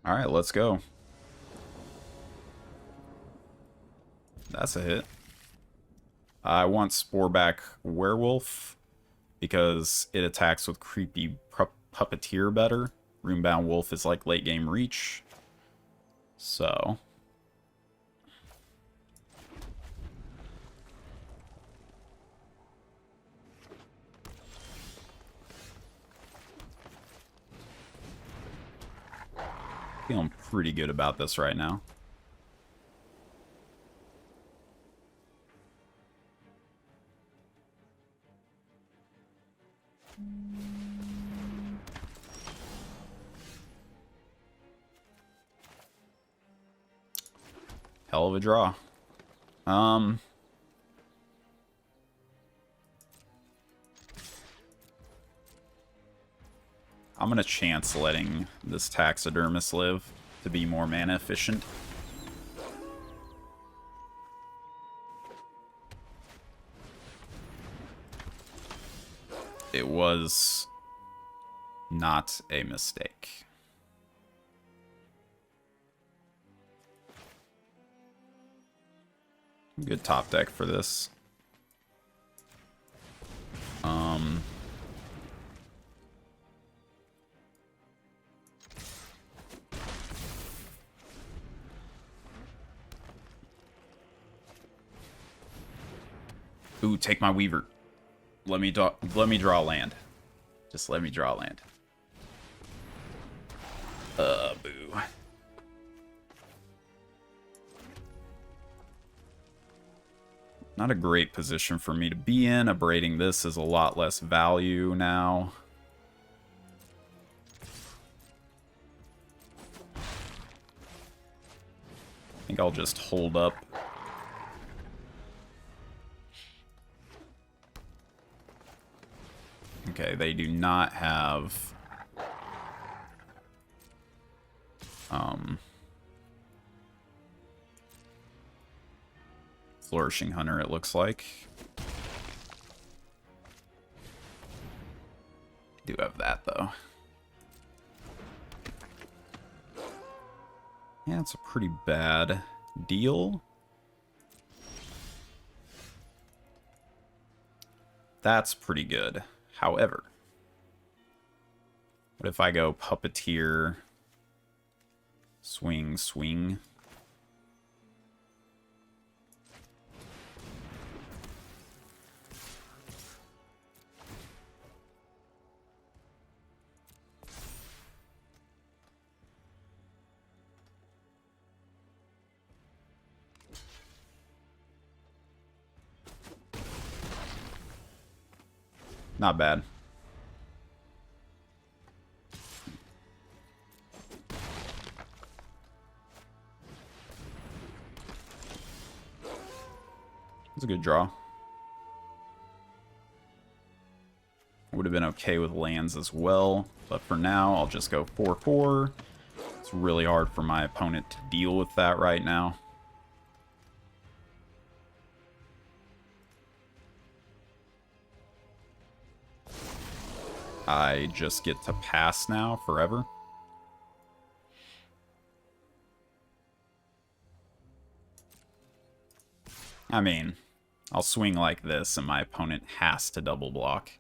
All right, let's go. That's a hit. I want Sporeback Werewolf because it attacks with Creepy Puppeteer better. Runebound Wolf is like late game reach. So... feeling pretty good about this right now. Hell of a draw. I'm gonna chance letting this Taxidermist live to be more mana efficient. It was not a mistake. Good top deck for this. Ooh, take my Weaver. Let me draw land. Just let me draw land. Boo. Not a great position for me to be in. Abrading this is a lot less value now. I think I'll just hold up. Okay, they do not have... Flourishing Hunter, it looks like. Do have that, though. Yeah, it's a pretty bad deal. That's pretty good. However, what if I go Puppeteer, swing, swing? Not bad. It's a good draw. Would have been okay with lands as well, but for now, I'll just go 4/4. It's really hard for my opponent to deal with that right now. I just get to pass now forever. I mean, I'll swing like this and my opponent has to double block.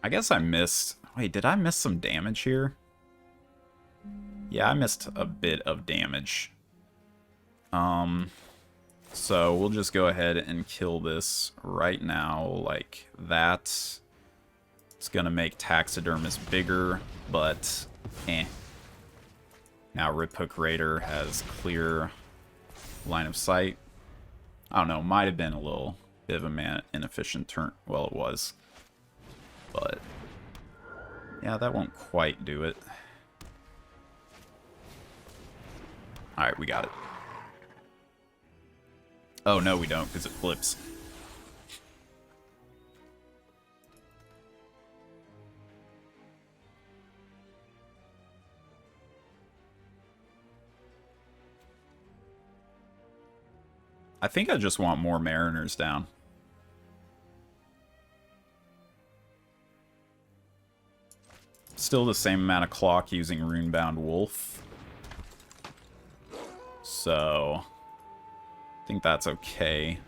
I guess I missed... Wait, did I miss some damage here? Yeah, I missed a bit of damage. So we'll just go ahead and kill this right now, like that. It's gonna make Taxidermist bigger, but eh. Now Riphook Raider has clear line of sight. I don't know, might have been a little bit of a inefficient turn. Well, it was. But yeah, that won't quite do it. Alright, we got it. Oh, no, we don't, because it flips. I think I just want more Mariners down. Still the same amount of clock using Runebound Wolf. So I think that's okay.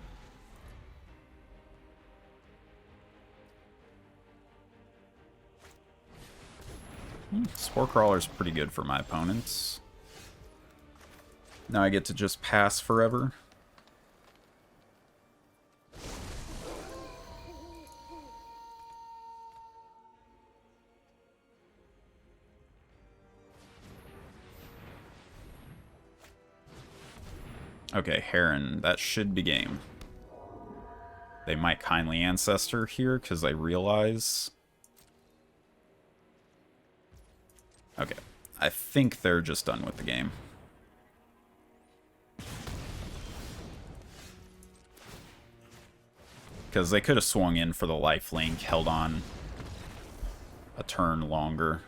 Spore Crawler's pretty good for my opponents. Now I get to just pass forever. Okay, Heron, that should be game. They might kindly Ancestor here, because I realize... Okay, I think they're just done with the game. Because they could have swung in for the lifelink, held on a turn longer.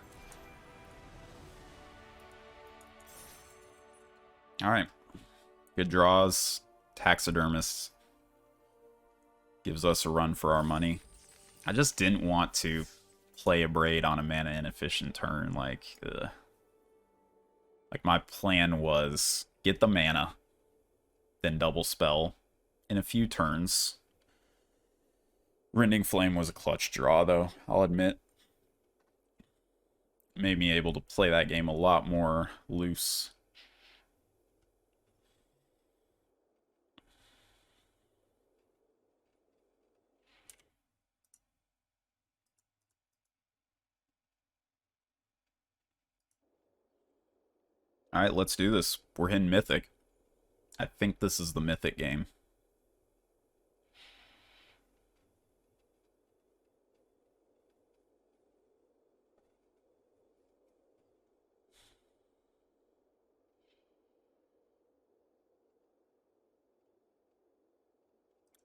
Alright. Good draws. Taxidermist gives us a run for our money. I just didn't want to play a Braid on a mana inefficient turn. Like my plan was get the mana, then double spell in a few turns. Rending Flame was a clutch draw, though, I'll admit. Made me able to play that game a lot more loose. Alright, let's do this. We're hitting Mythic. I think this is the Mythic game.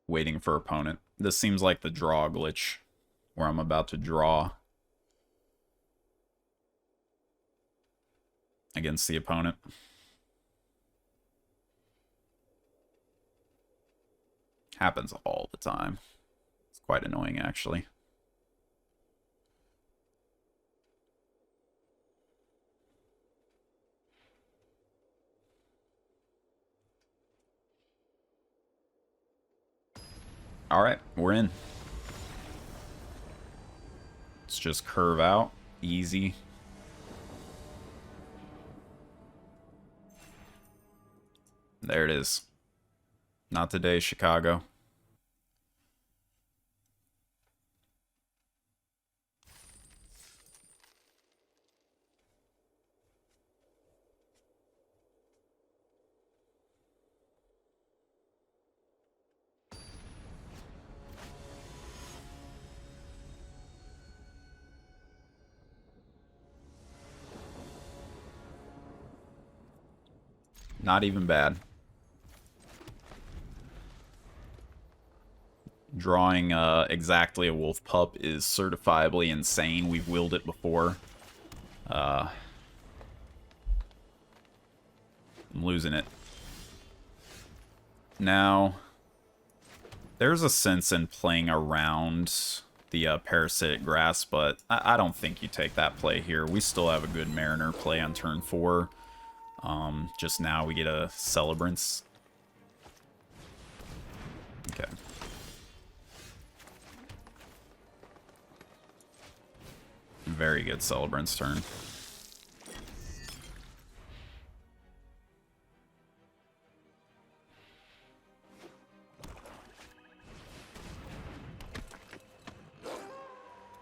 Waiting for opponent. This seems like the draw glitch, where I'm about to draw against the opponent. Happens all the time. It's quite annoying, actually. Alright, we're in. Let's just curve out. Easy. There it is. Not today, Chicago. Not even bad. Drawing exactly a wolf pup is certifiably insane. We've willed it before. I'm losing it. Now, there's a sense in playing around the parasitic grass, but I don't think you take that play here. We still have a good Mariner play on turn 4. Just now we get a Celebrance. Okay. Very good Celebrance turn.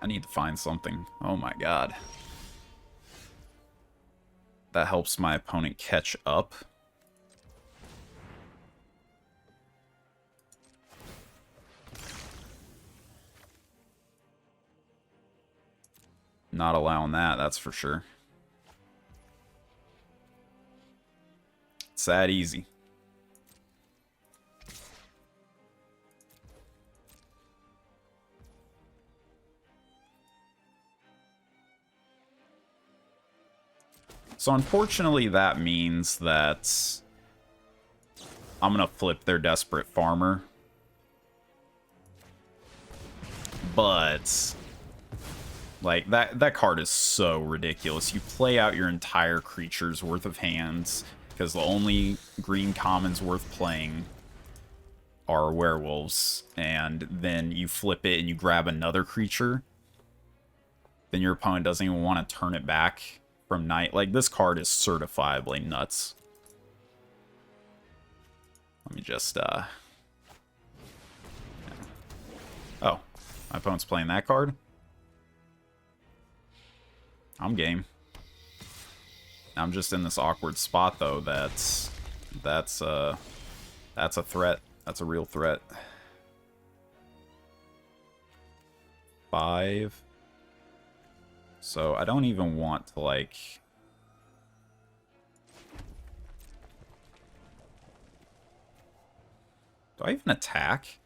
I need to find something. Oh my god. That helps my opponent catch up. Not allowing that, that's for sure. It's that easy. So unfortunately that means that I'm going to flip their Desperate Farmer. But like that card is so ridiculous. You play out your entire creature's worth of hands because the only green commons worth playing are werewolves, and then you flip it and you grab another creature. Then your opponent doesn't even want to turn it back from night. Like, this card is certifiably nuts. Let me just oh, my opponent's playing that card. I'm game. I'm just in this awkward spot though. That's a threat. That's a real threat. 5. So I don't even want to like. Do I even attack?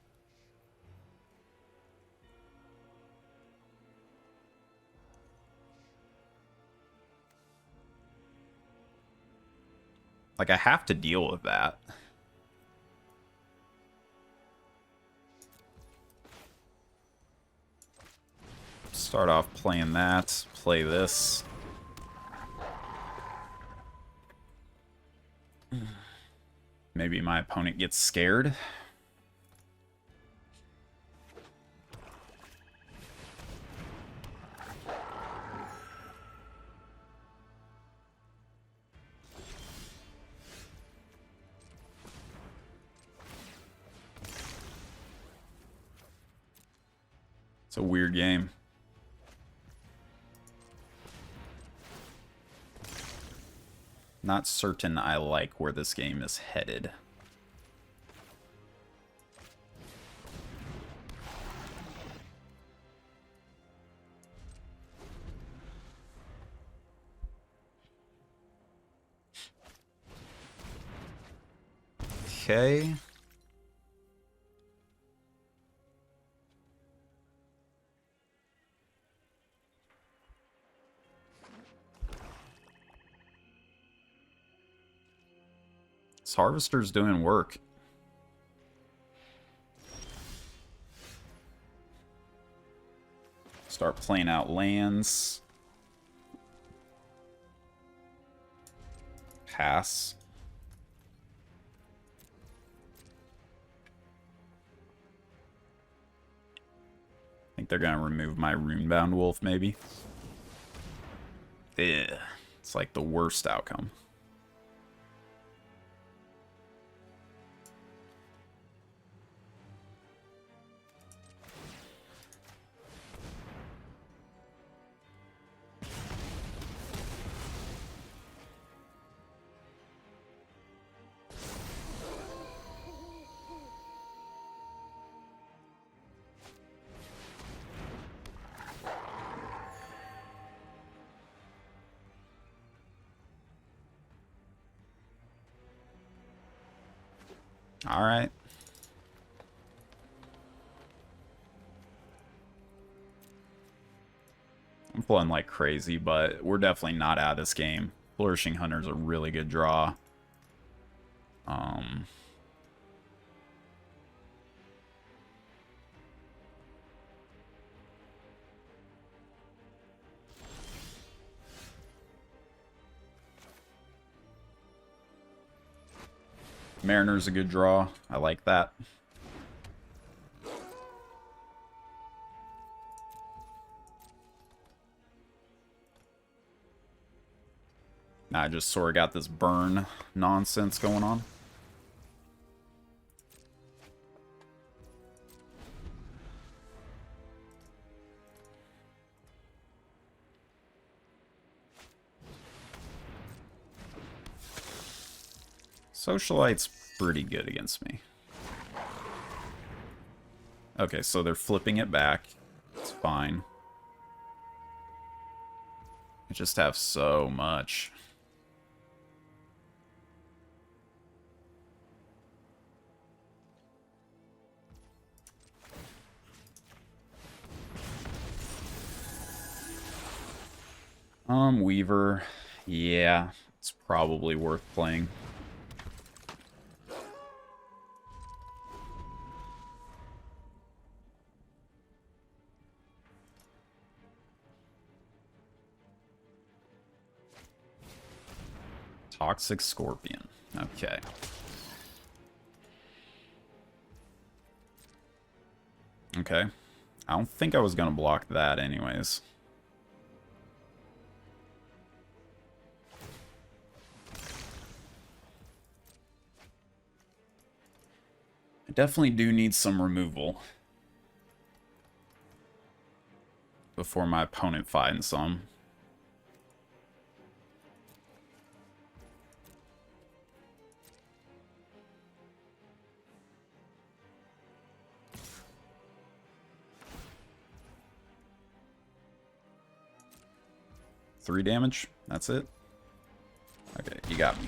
Like, I have to deal with that. Start off playing that. Play this. Maybe my opponent gets scared. It's a weird game. Not certain I like where this game is headed. Okay. This Harvester's doing work. Start playing out lands. Pass. I think they're going to remove my Runebound Wolf, maybe. Ugh. It's like the worst outcome. All right. I'm playing like crazy, but we're definitely not out of this game. Flourishing Hunter's a really good draw. Mariner's a good draw. I like that. Now I just sort of got this burn nonsense going on. Socialite's pretty good against me. Okay, so they're flipping it back. It's fine. I just have so much. Weaver. Yeah, it's probably worth playing. Toxic Scorpion. Okay. Okay. I don't think I was going to block that anyways. I definitely do need some removal before my opponent finds some. Three damage? That's it? Okay, you got me.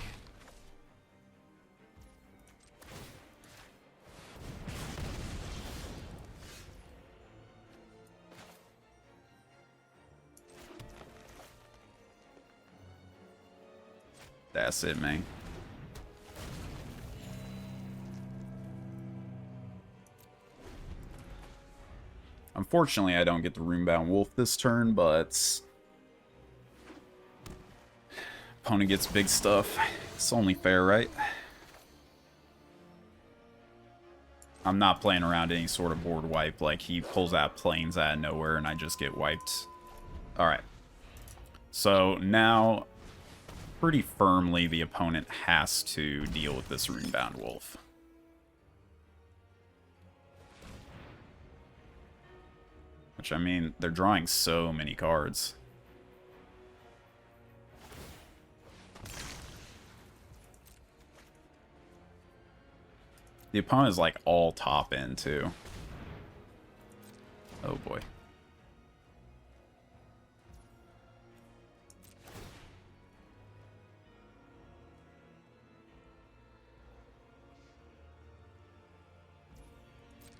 That's it, man. Unfortunately, I don't get the Runebound Wolf this turn, but opponent gets big stuff. It's only fair, right? I'm not playing around any sort of board wipe. Like, he pulls out planes out of nowhere and I just get wiped. Alright. So, now, pretty firmly, the opponent has to deal with this Runebound Wolf. Which, I mean, they're drawing so many cards. The opponent is like all top end too. Oh boy.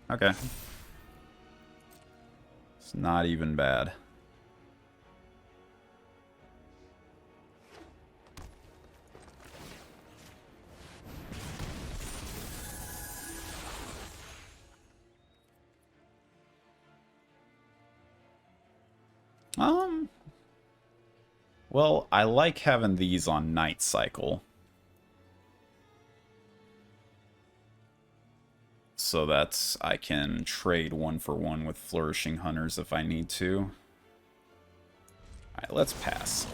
Okay. It's not even bad. Well, I like having these on Night Cycle. So that I can trade 1-for-1 with Flourishing Hunters if I need to. Alright, let's pass.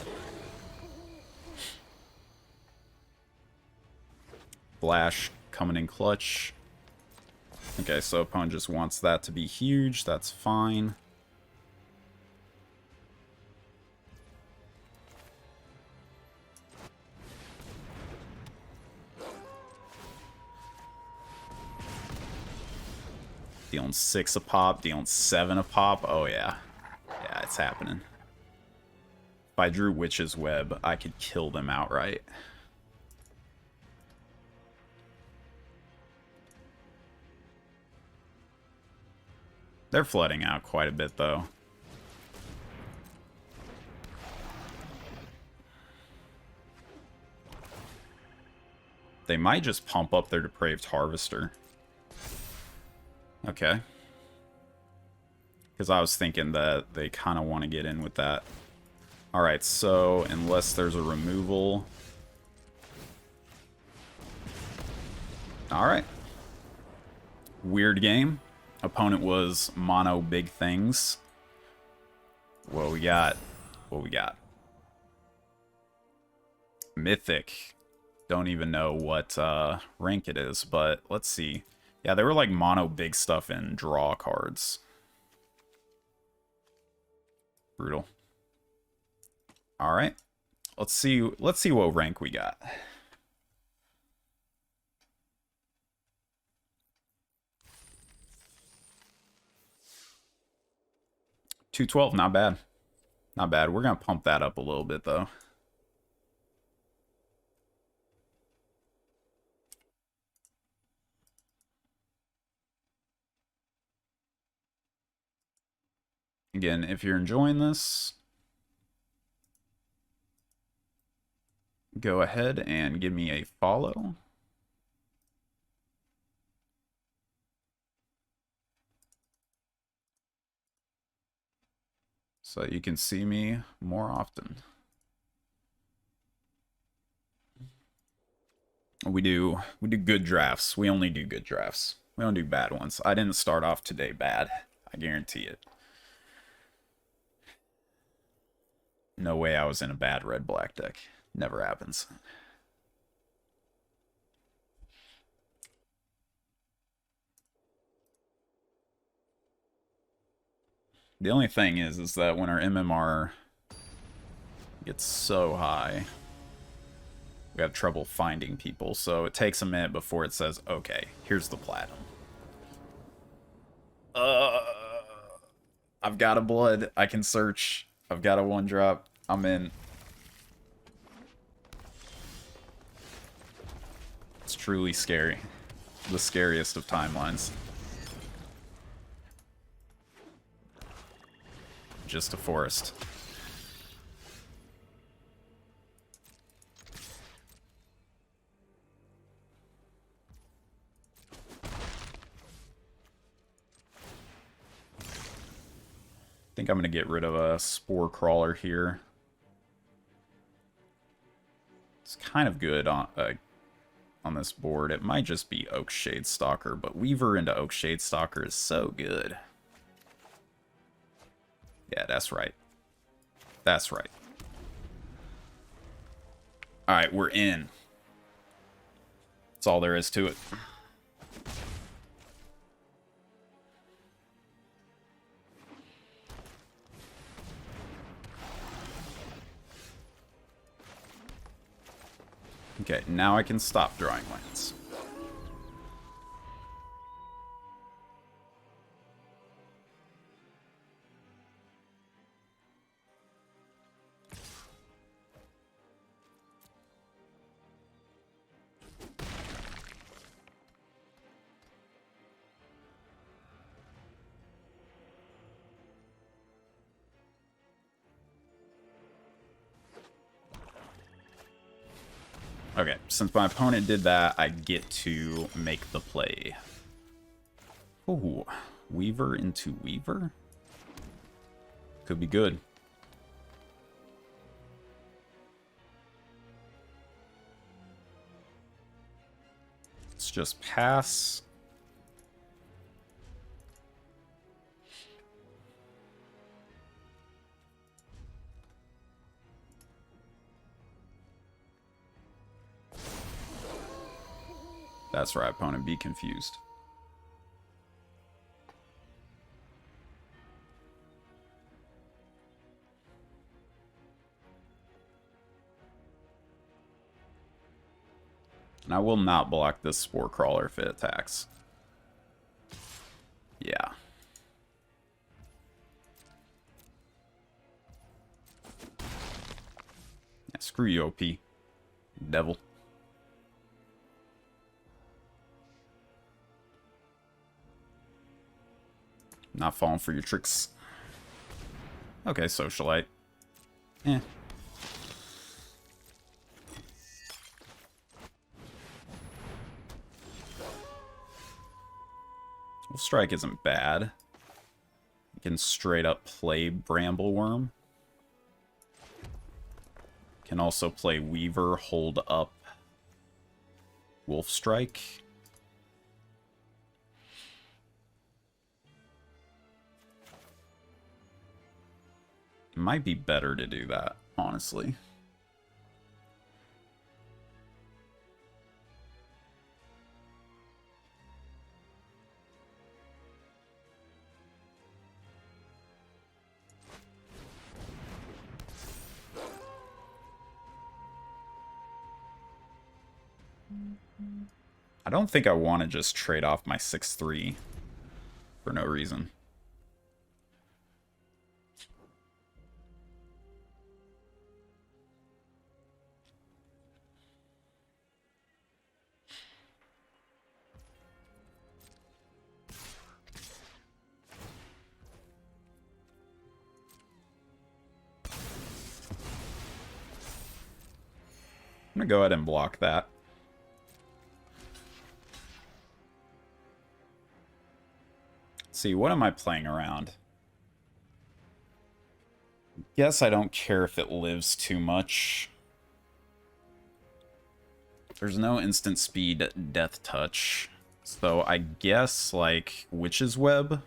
Flash coming in clutch. Okay, so opponent just wants that to be huge. That's fine. Dealing 6 a pop, dealing 7 a pop. Oh yeah. Yeah, it's happening. If I drew Witch's Web, I could kill them outright. They're flooding out quite a bit, though. They might just pump up their Depraved Harvester. Okay. Because I was thinking that they kind of want to get in with that. Alright, so unless there's a removal... Alright. Weird game. Opponent was mono big things. What we got? What we got? Mythic. Don't even know what rank it is, but let's see. Yeah, they were like mono big stuff and draw cards. Brutal. All right. Let's see what rank we got. $212, not bad. Not bad. We're going to pump that up a little bit, though. Again, if you're enjoying this, go ahead and give me a follow. So you can see me more often. We do good drafts. We only do good drafts. We don't do bad ones. I didn't start off today bad. I guarantee it. No way I was in a bad red-black deck. Never happens. The only thing is that when our MMR gets so high, we have trouble finding people. So it takes a minute before it says, okay, here's the platinum. I've got a blood. I can search. I've got a 1-drop. I'm in. It's truly scary. The scariest of timelines. Just a forest. I think I'm going to get rid of a Spore Crawler here. It's kind of good on on this board. It might just be Oak Shade Stalker, but Weaver into Oak Shade Stalker is so good. Yeah, that's right. That's right. Alright, we're in. That's all there is to it. Okay, now I can stop drawing lands. Okay, since my opponent did that, I get to make the play. Ooh, Weaver into Weaver? Could be good. Let's just pass. That's right, opponent, be confused. And I will not block this Spore Crawler if it attacks. Yeah. Yeah, screw you, OP. Devil. Not falling for your tricks. Okay, Socialite. Eh. Well, Strike isn't bad. You can straight up play Brambleworm. Can also play Weaver, hold up Wolf Strike. Might be better to do that, honestly. I don't think I want to just trade off my 6/3 for no reason. I'm gonna go ahead and block that. Let's see, what am I playing around? Guess I don't care if it lives too much. There's no instant speed death touch. So I guess, like, Witch's Web.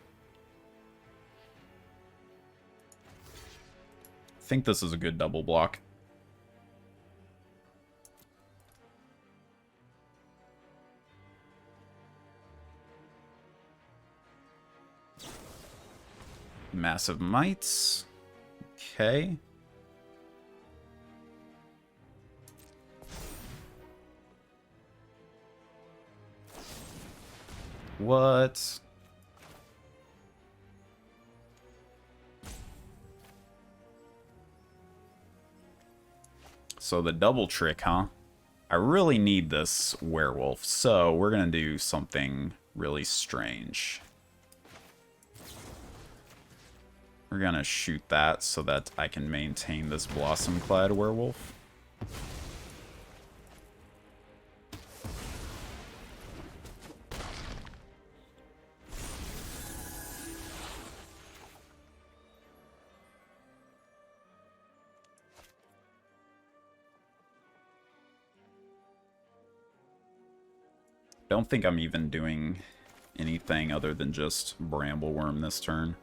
I think this is a good double block. Massive Mites. Okay. What? So the double trick, huh? I really need this werewolf, so we're gonna do something really strange. We're gonna shoot that so that I can maintain this Blossom-clad werewolf. don't think I'm even doing anything other than just Brambleworm this turn.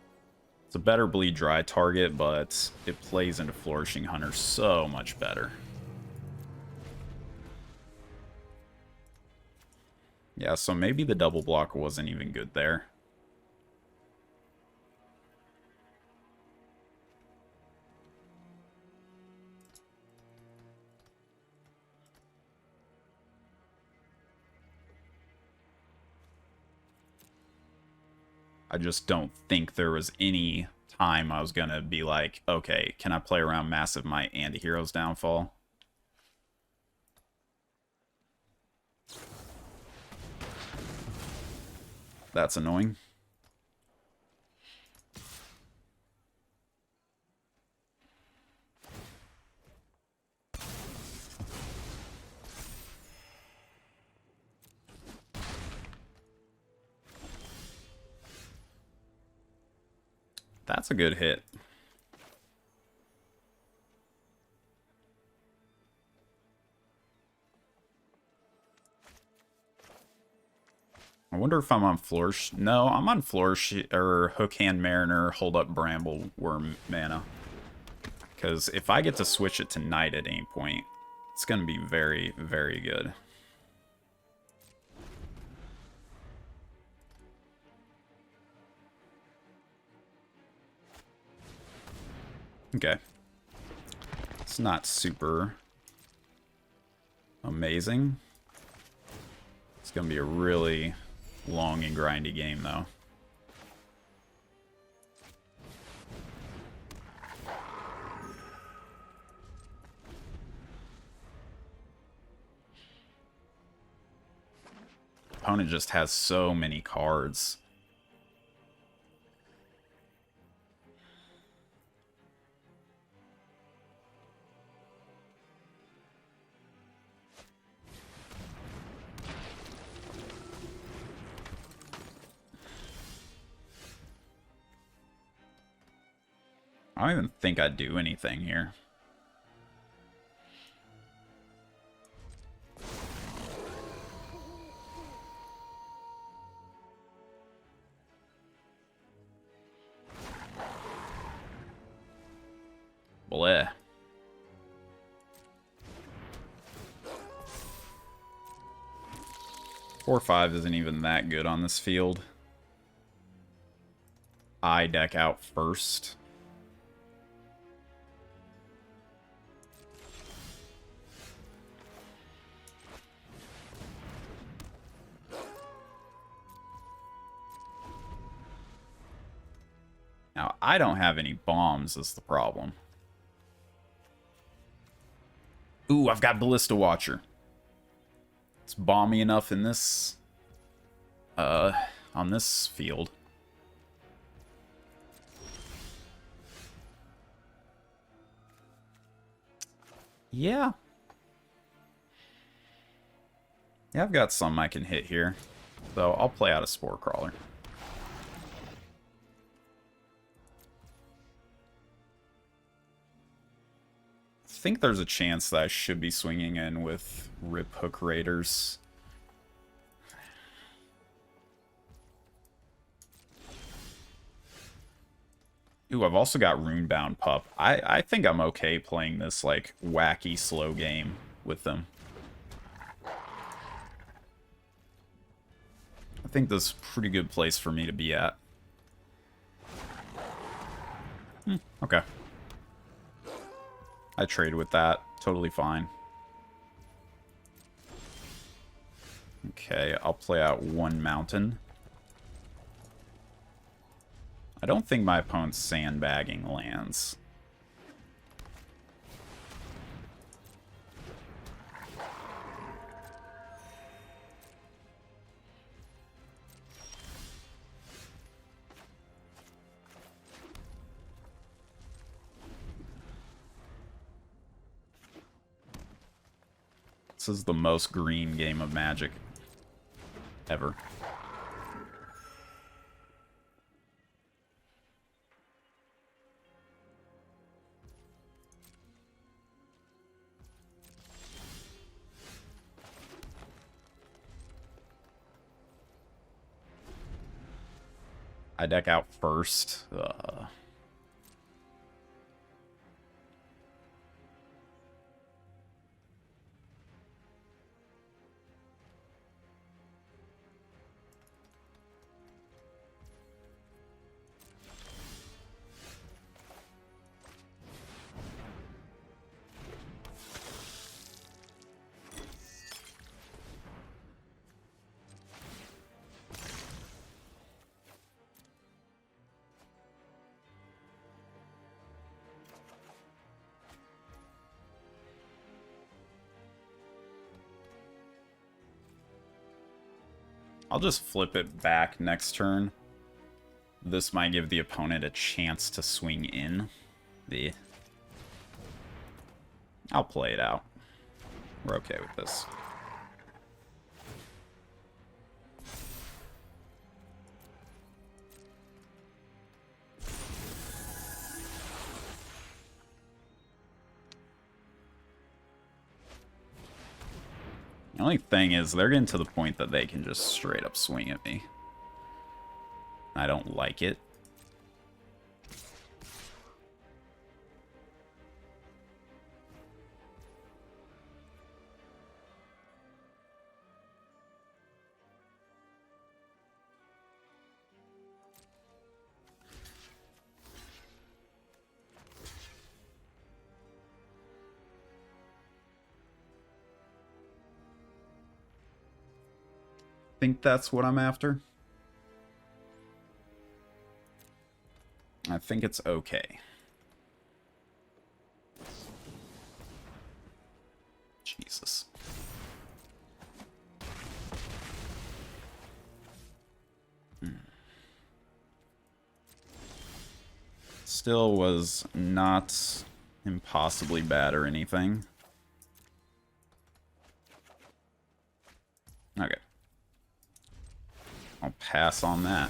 It's a better Bleed Dry target, but it plays into Flourishing Hunter so much better. Yeah, so maybe the double block wasn't even good there. I just don't think there was any time I was going to be like, okay, can I play around Massive Might and a Hero's Downfall? That's annoying. That's a good hit. I wonder if I'm on Flourish. No, I'm on Flourish or Hookhand Mariner, hold up Brambleworm mana. Because if I get to switch it to Knight at any point, it's going to be very, very good. Okay. It's not super amazing. It's going to be a really long and grindy game, though. Opponent just has so many cards. I don't even think I'd do anything here. Bleh. Four 5 isn't even that good on this field. I deck out first. Now, I don't have any bombs is the problem. Ooh, I've got Ballista Watcher. It's bomby enough in this, on this field. Yeah. Yeah, I've got some I can hit here. So I'll play out a Spore Crawler. I think there's a chance that I should be swinging in with Rip Hook Raiders. Ooh, I've also got Runebound Pup. I think I'm okay playing this, like, wacky, slow game with them. I think this is a pretty good place for me to be at. Okay. I trade with that. Totally fine. Okay, I'll play out one mountain. I don't think my opponent's sandbagging lands. This is the most green game of Magic ever. I deck out first. I'll just flip it back next turn. This might give the opponent a chance to swing in. I'll play it out. We're okay with this. The only thing is, they're getting to the point that they can just straight up swing at me. I don't like it. Think that's what I'm after. I think it's okay. Jesus. Still was not impossibly bad or anything. Okay. I'll pass on that.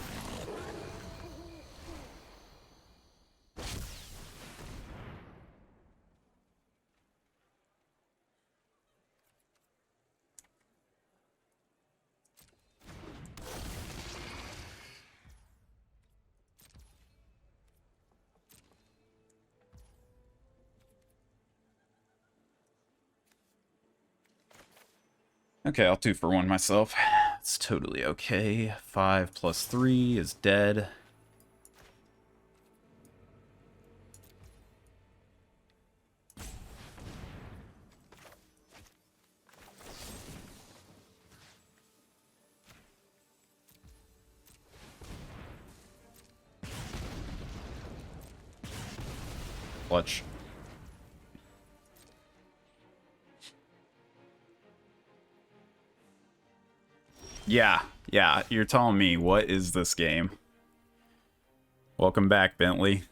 Okay, I'll 2 for 1 myself. It's totally okay. 5 plus 3 is dead. Clutch. Yeah, you're telling me, what is this game? Welcome back, Bentley.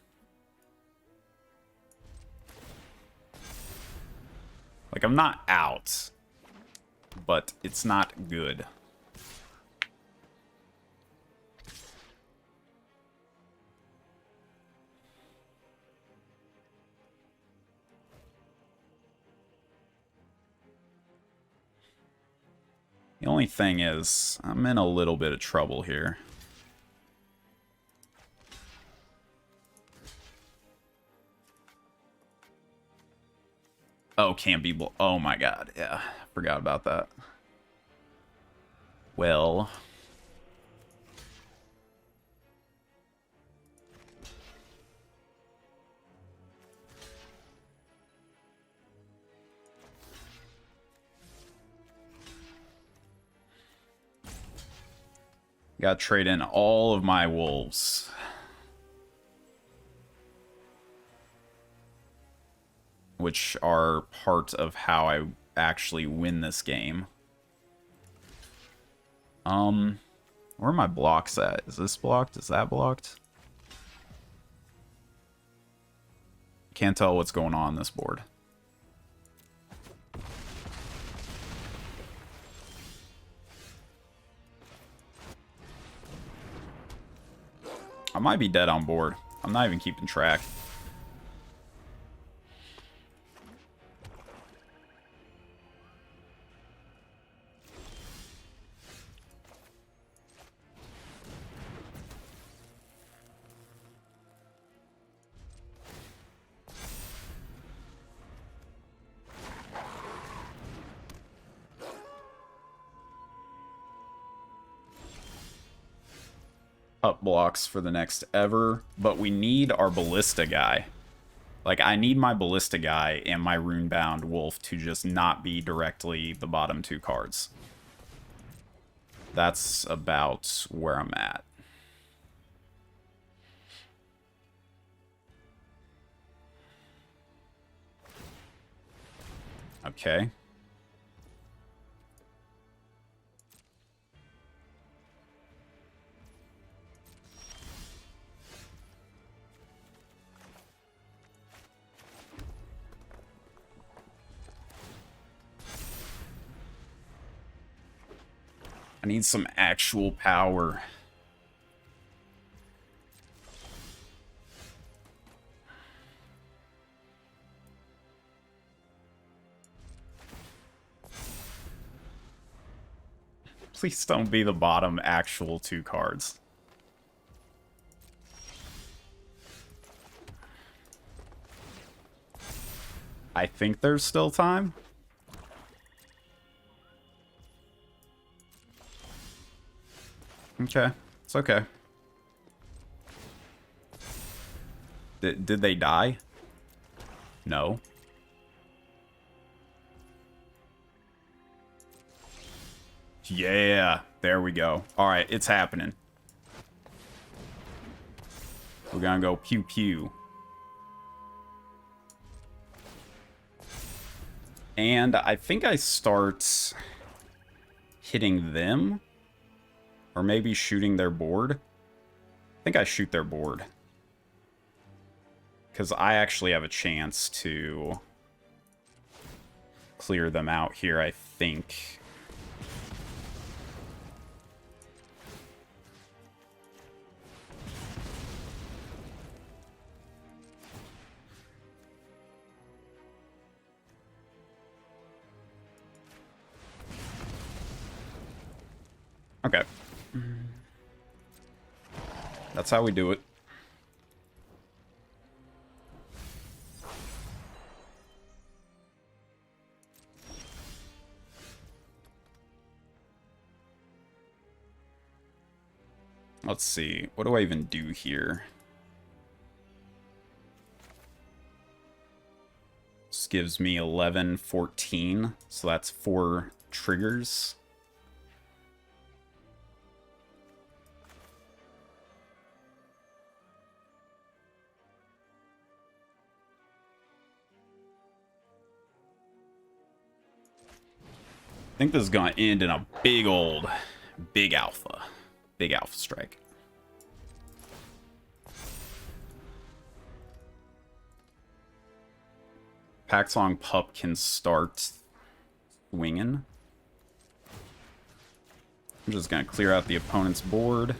Like, I'm not out, but it's not good. The only thing is, I'm in a little bit of trouble here. Oh, can't be... Oh my god, yeah. Forgot about that. Well... Gotta trade in all of my wolves. Which are part of how I actually win this game. Where are my blocks at? Is this blocked? Is that blocked? Can't tell what's going on this board. I might be dead on board. I'm not even keeping track. up blocks for the next ever, but we need our Ballista guy. Like, I need my Ballista guy and my Runebound Wolf to just not be directly the bottom 2 cards. That's about where I'm at. Okay. I need some actual power. Please don't be the bottom actual 2 cards. I think there's still time. Okay, it's okay. Did they die? No. Yeah, there we go. All right, it's happening. We're gonna go pew pew. And I think I start hitting them. Or maybe shooting their board. I think I shoot their board. Because I actually have a chance to clear them out here, I think. Okay. That's how we do it. Let's see. What do I even do here? This gives me 11, 14. So that's 4 triggers. I think this is going to end in a big alpha. Big alpha strike. Paxlong Pup can start swinging. I'm just going to clear out the opponent's board.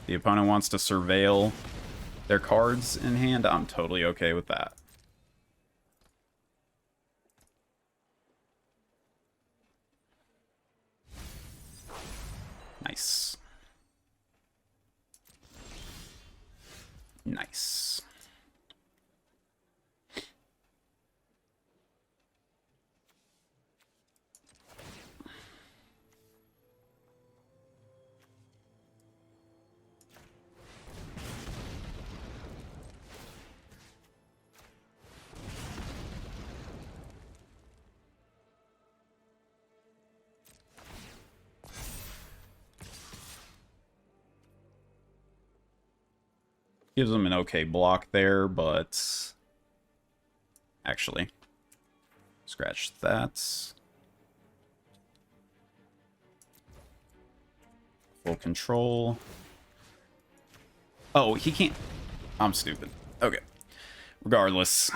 The opponent wants to surveil their cards in hand. I'm totally okay with that. Nice. Nice. Gives them an okay block there, but actually, scratch that. Full control. Oh, he can't. I'm stupid. Okay. Regardless,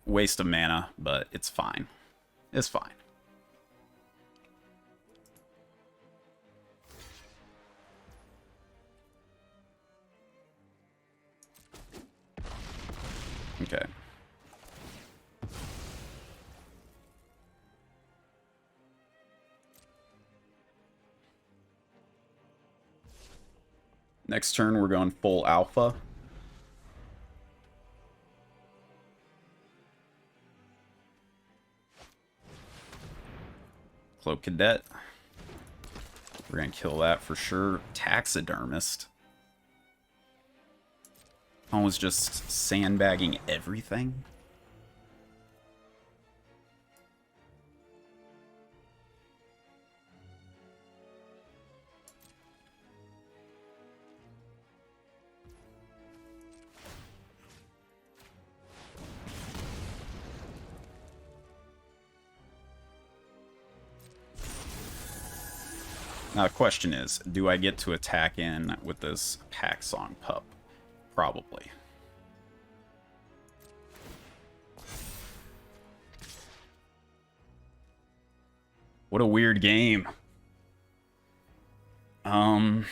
waste of mana, but it's fine. It's fine. Okay. Next turn, we're going full alpha. Cloak Cadet. We're going to kill that for sure. Taxidermist. Almost just sandbagging everything. Now the question is, do I get to attack in with this Pack Song Pup? Probably. What a weird game. I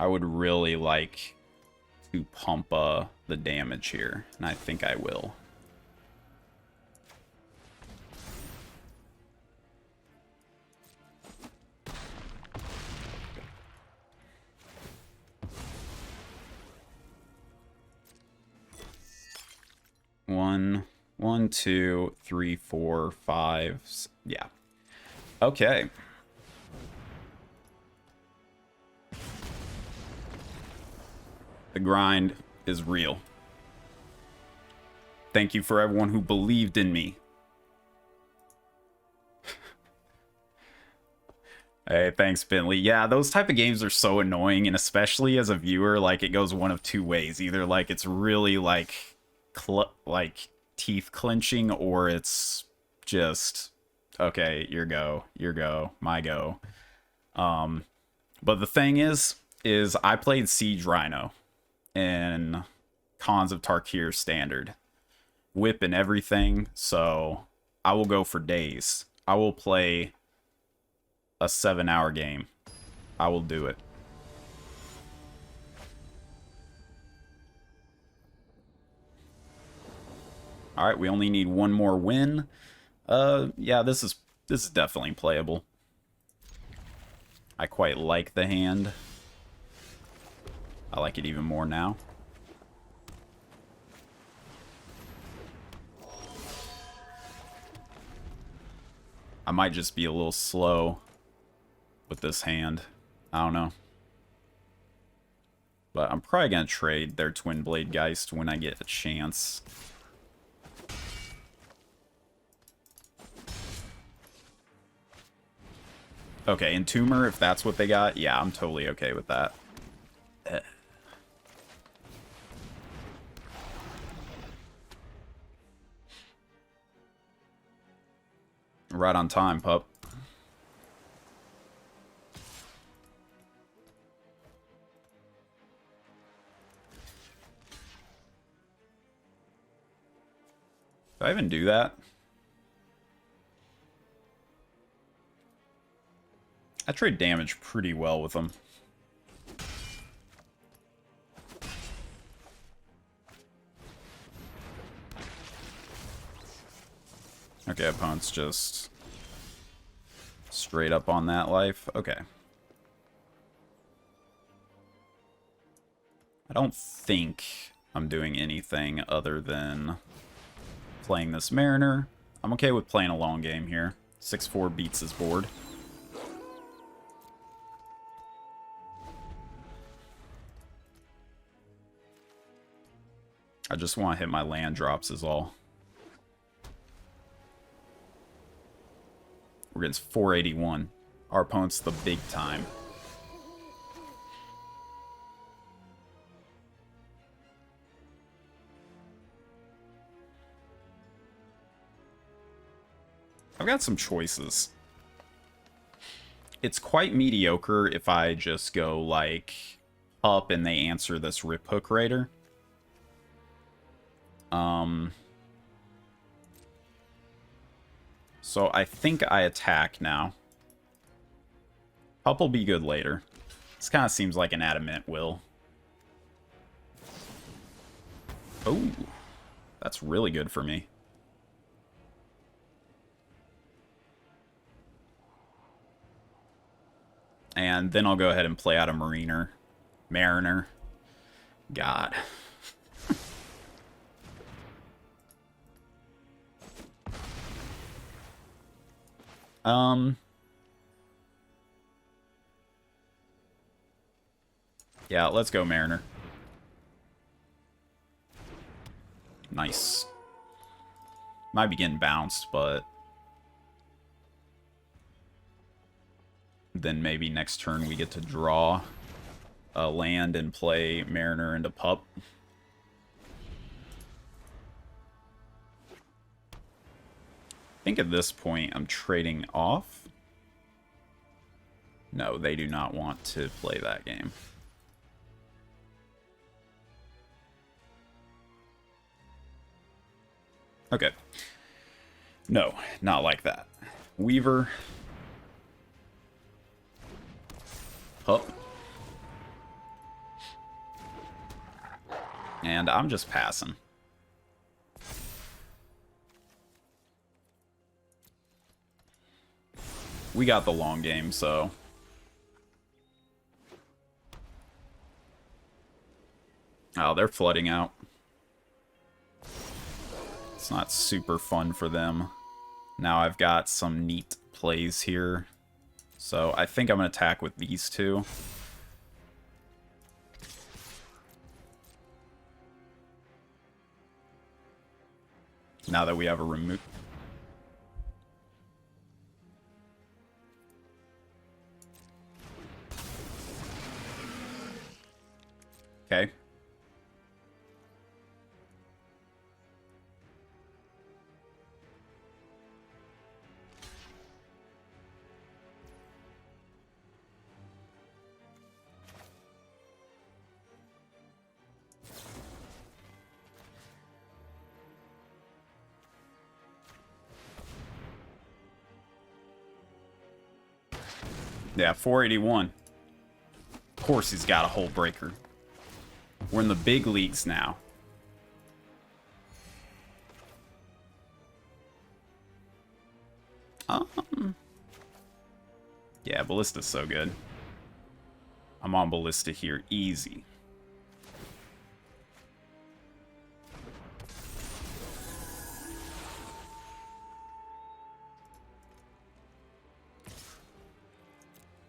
would really like to pump the damage here, and I think I will. One, two, three, four, five. Yeah. Okay. The grind is real. Thank you for everyone who believed in me. Hey, thanks, Bentley. Yeah, those type of games are so annoying, and especially as a viewer, like, it goes one of two ways. Either, like, it's really, like teeth clenching, or it's just, okay, your go, my go. But the thing is I played Siege Rhino in Cons of Tarkir Standard. Whip and everything, so I will go for days. I will play a 7-hour game. I will do it. All right, we only need one more win. Yeah, this is definitely playable. I quite like the hand. I like it even more now. I might just be a little slow with this hand. I don't know. But I'm probably going to trade their Twin Blade Geist when I get a chance. Okay, Entomber, if that's what they got, yeah, I'm totally okay with that. Right on time, pup. Did I even do that? I trade damage pretty well with them. Okay, opponent's just straight up on that life. Okay. I don't think I'm doing anything other than playing this Mariner. I'm okay with playing a long game here. 6-4 beats his board. I just want to hit my land drops is all. We're getting 481. Our opponent's the big time. I've got some choices. It's quite mediocre if I just go, like, up and they answer this Rip Hook Raider. So I think I attack now. Pup will be good later. This kind of seems like an adamant will. Oh. That's really good for me. And then I'll go ahead and play out a Mariner. Mariner. God. Yeah, let's go Mariner. Nice. Might be getting bounced, but then maybe next turn we get to draw a land and play Mariner into Pup. I think at this point I'm trading off. No, they do not want to play that game. Okay. No, not like that. Weaver. Pup. And I'm just passing. We got the long game, so... Oh, they're flooding out. It's not super fun for them. Now I've got some neat plays here. So I think I'm going to attack with these two. Now that we have a remove. Okay. Yeah, 481. Of course he's got a Hull Breaker. We're in the big leagues now. Yeah, Ballista's so good. I'm on Ballista here. Easy.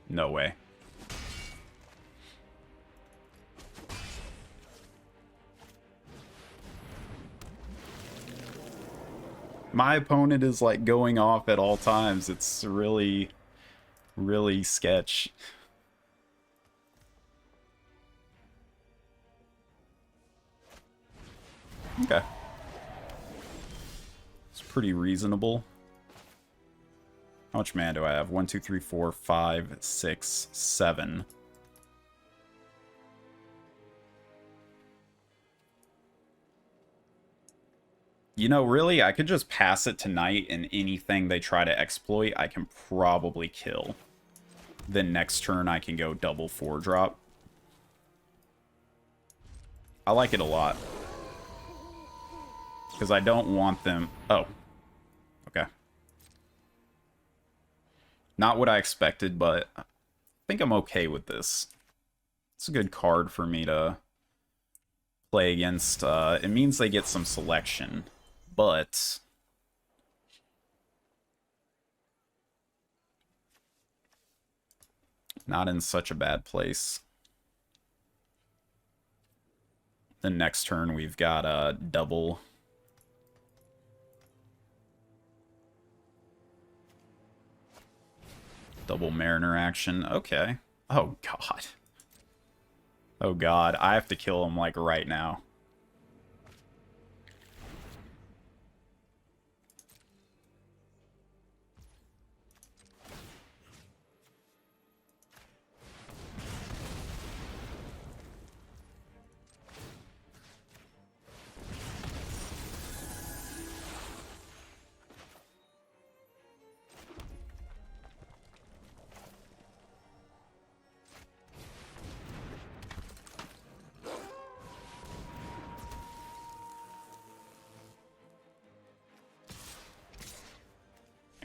No way. My opponent is like going off at all times. It's really, really sketch. Okay. It's pretty reasonable. How much mana do I have? 1, 2, 3, 4, 5, 6, 7. You know, really, I could just pass it tonight, and anything they try to exploit, I can probably kill. Then next turn, I can go double 4-drop. I like it a lot. Because I don't want them... Oh. Okay. Not what I expected, but I think I'm okay with this. It's a good card for me to play against. It means they get some selection. But not in such a bad place. The next turn we've got a double Mariner action. Okay. Oh god. Oh god, I have to kill him like right now.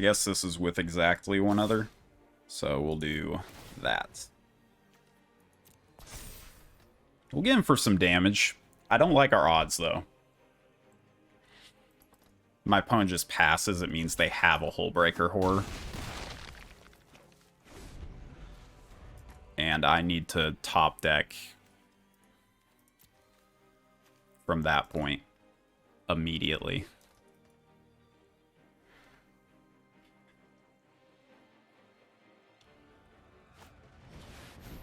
I guess this is with exactly one other. So we'll do that. We'll get in for some damage. I don't like our odds, though. My opponent just passes. It means they have a Hullbreaker Horror. And I need to top deck from that point immediately.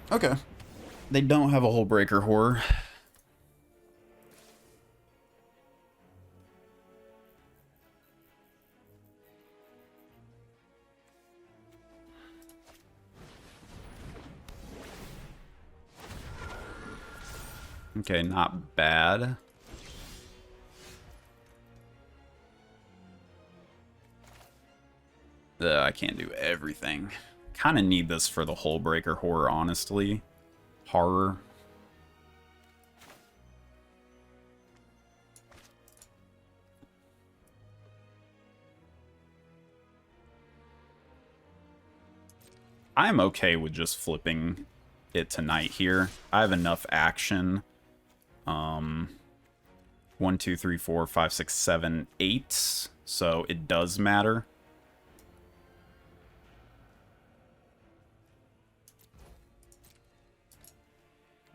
Okay. They don't have a Hullbreaker Horror. Okay, not bad. I can't do everything. Kind of need this for the Hullbreaker Horror, honestly. Horror. I'm okay with just flipping it tonight here. I have enough action. 1, 2, 3, 4, 5, 6, 7, 8. So it does matter.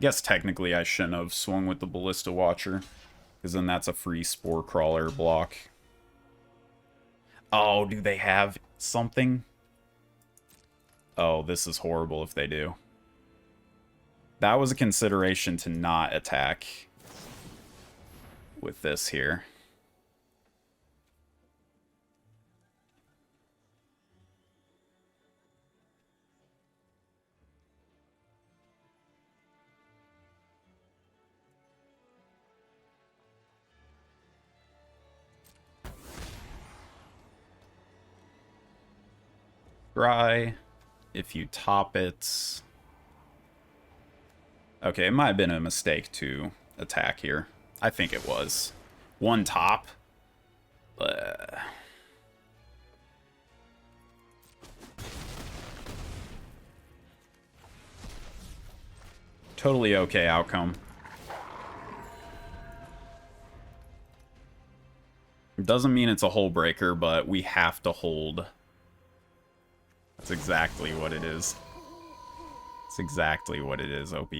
Guess technically I shouldn't have swung with the Ballista Watcher, because then that's a free Spore Crawler block. Oh, do they have something? Oh, this is horrible if they do. That was a consideration to not attack with this here. Dry. If you top it... Okay, it might have been a mistake to attack here. I think it was. One top. Totally okay outcome. It doesn't mean it's a Hull breaker, but we have to hold. That's exactly what it is. It's exactly what it is, OP.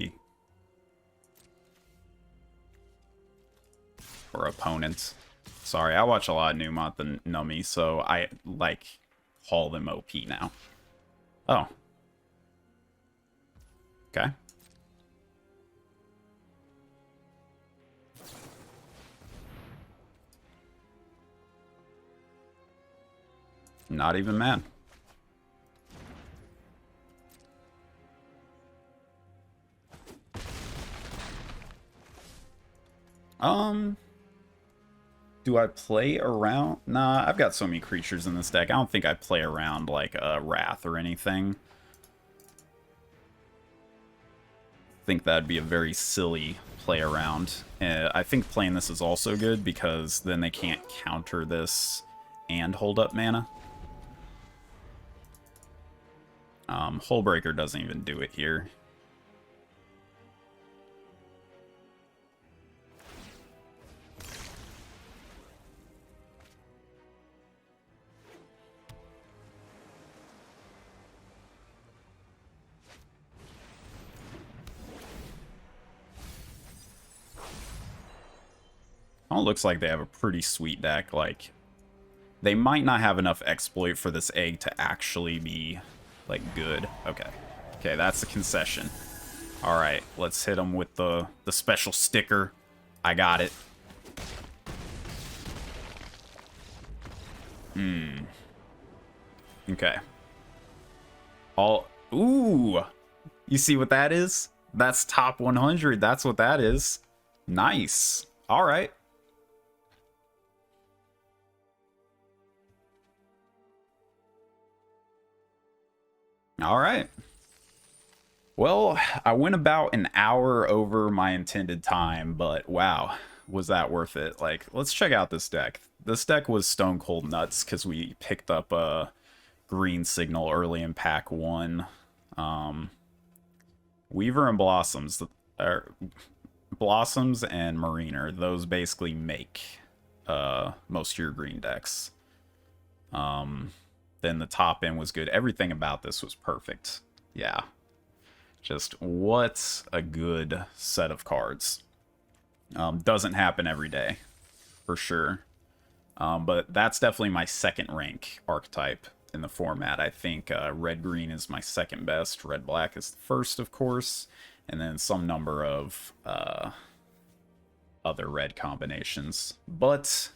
Or opponents. Sorry, I watch a lot of Numot than Nummy, so I, like, call them OP now. Oh. Okay. Not even mad. Do I play around? Nah, I've got so many creatures in this deck. I don't think I play around like a Wrath or anything. I think that'd be a very silly play around. I think playing this is also good because then they can't counter this and hold up mana. Hullbreaker doesn't even do it here. Oh, it looks like they have a pretty sweet deck. Like, they might not have enough exploit for this egg to actually be, like, good. Okay. Okay, that's the concession. Alright, let's hit them with the special sticker. I got it. Okay. Ooh! You see what that is? That's top 100. That's what that is. Nice. Alright. Alright. Well, I went about an hour over my intended time, but wow. was that worth it? Like, let's check out this deck. This deck was stone cold nuts because we picked up a green signal early in pack 1. Weaver and Blossoms, Blossoms and Mariner, those basically make most of your green decks. Then the top end was good. Everything about this was perfect. Yeah. Just what a good set of cards. Doesn't happen every day, for sure. But that's definitely my second rank archetype in the format. I think red-green is my second best. Red-black is the first, of course. And then some number of other red combinations. But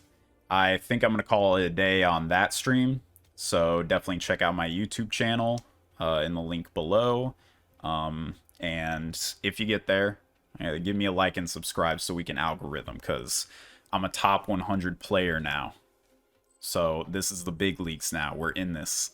I think I'm going to call it a day on that stream. So definitely check out my YouTube channel in the link below. And if you get there, give me a like and subscribe so we can algorithm, because I'm a top 100 player now. So this is the big leagues now. We're in this.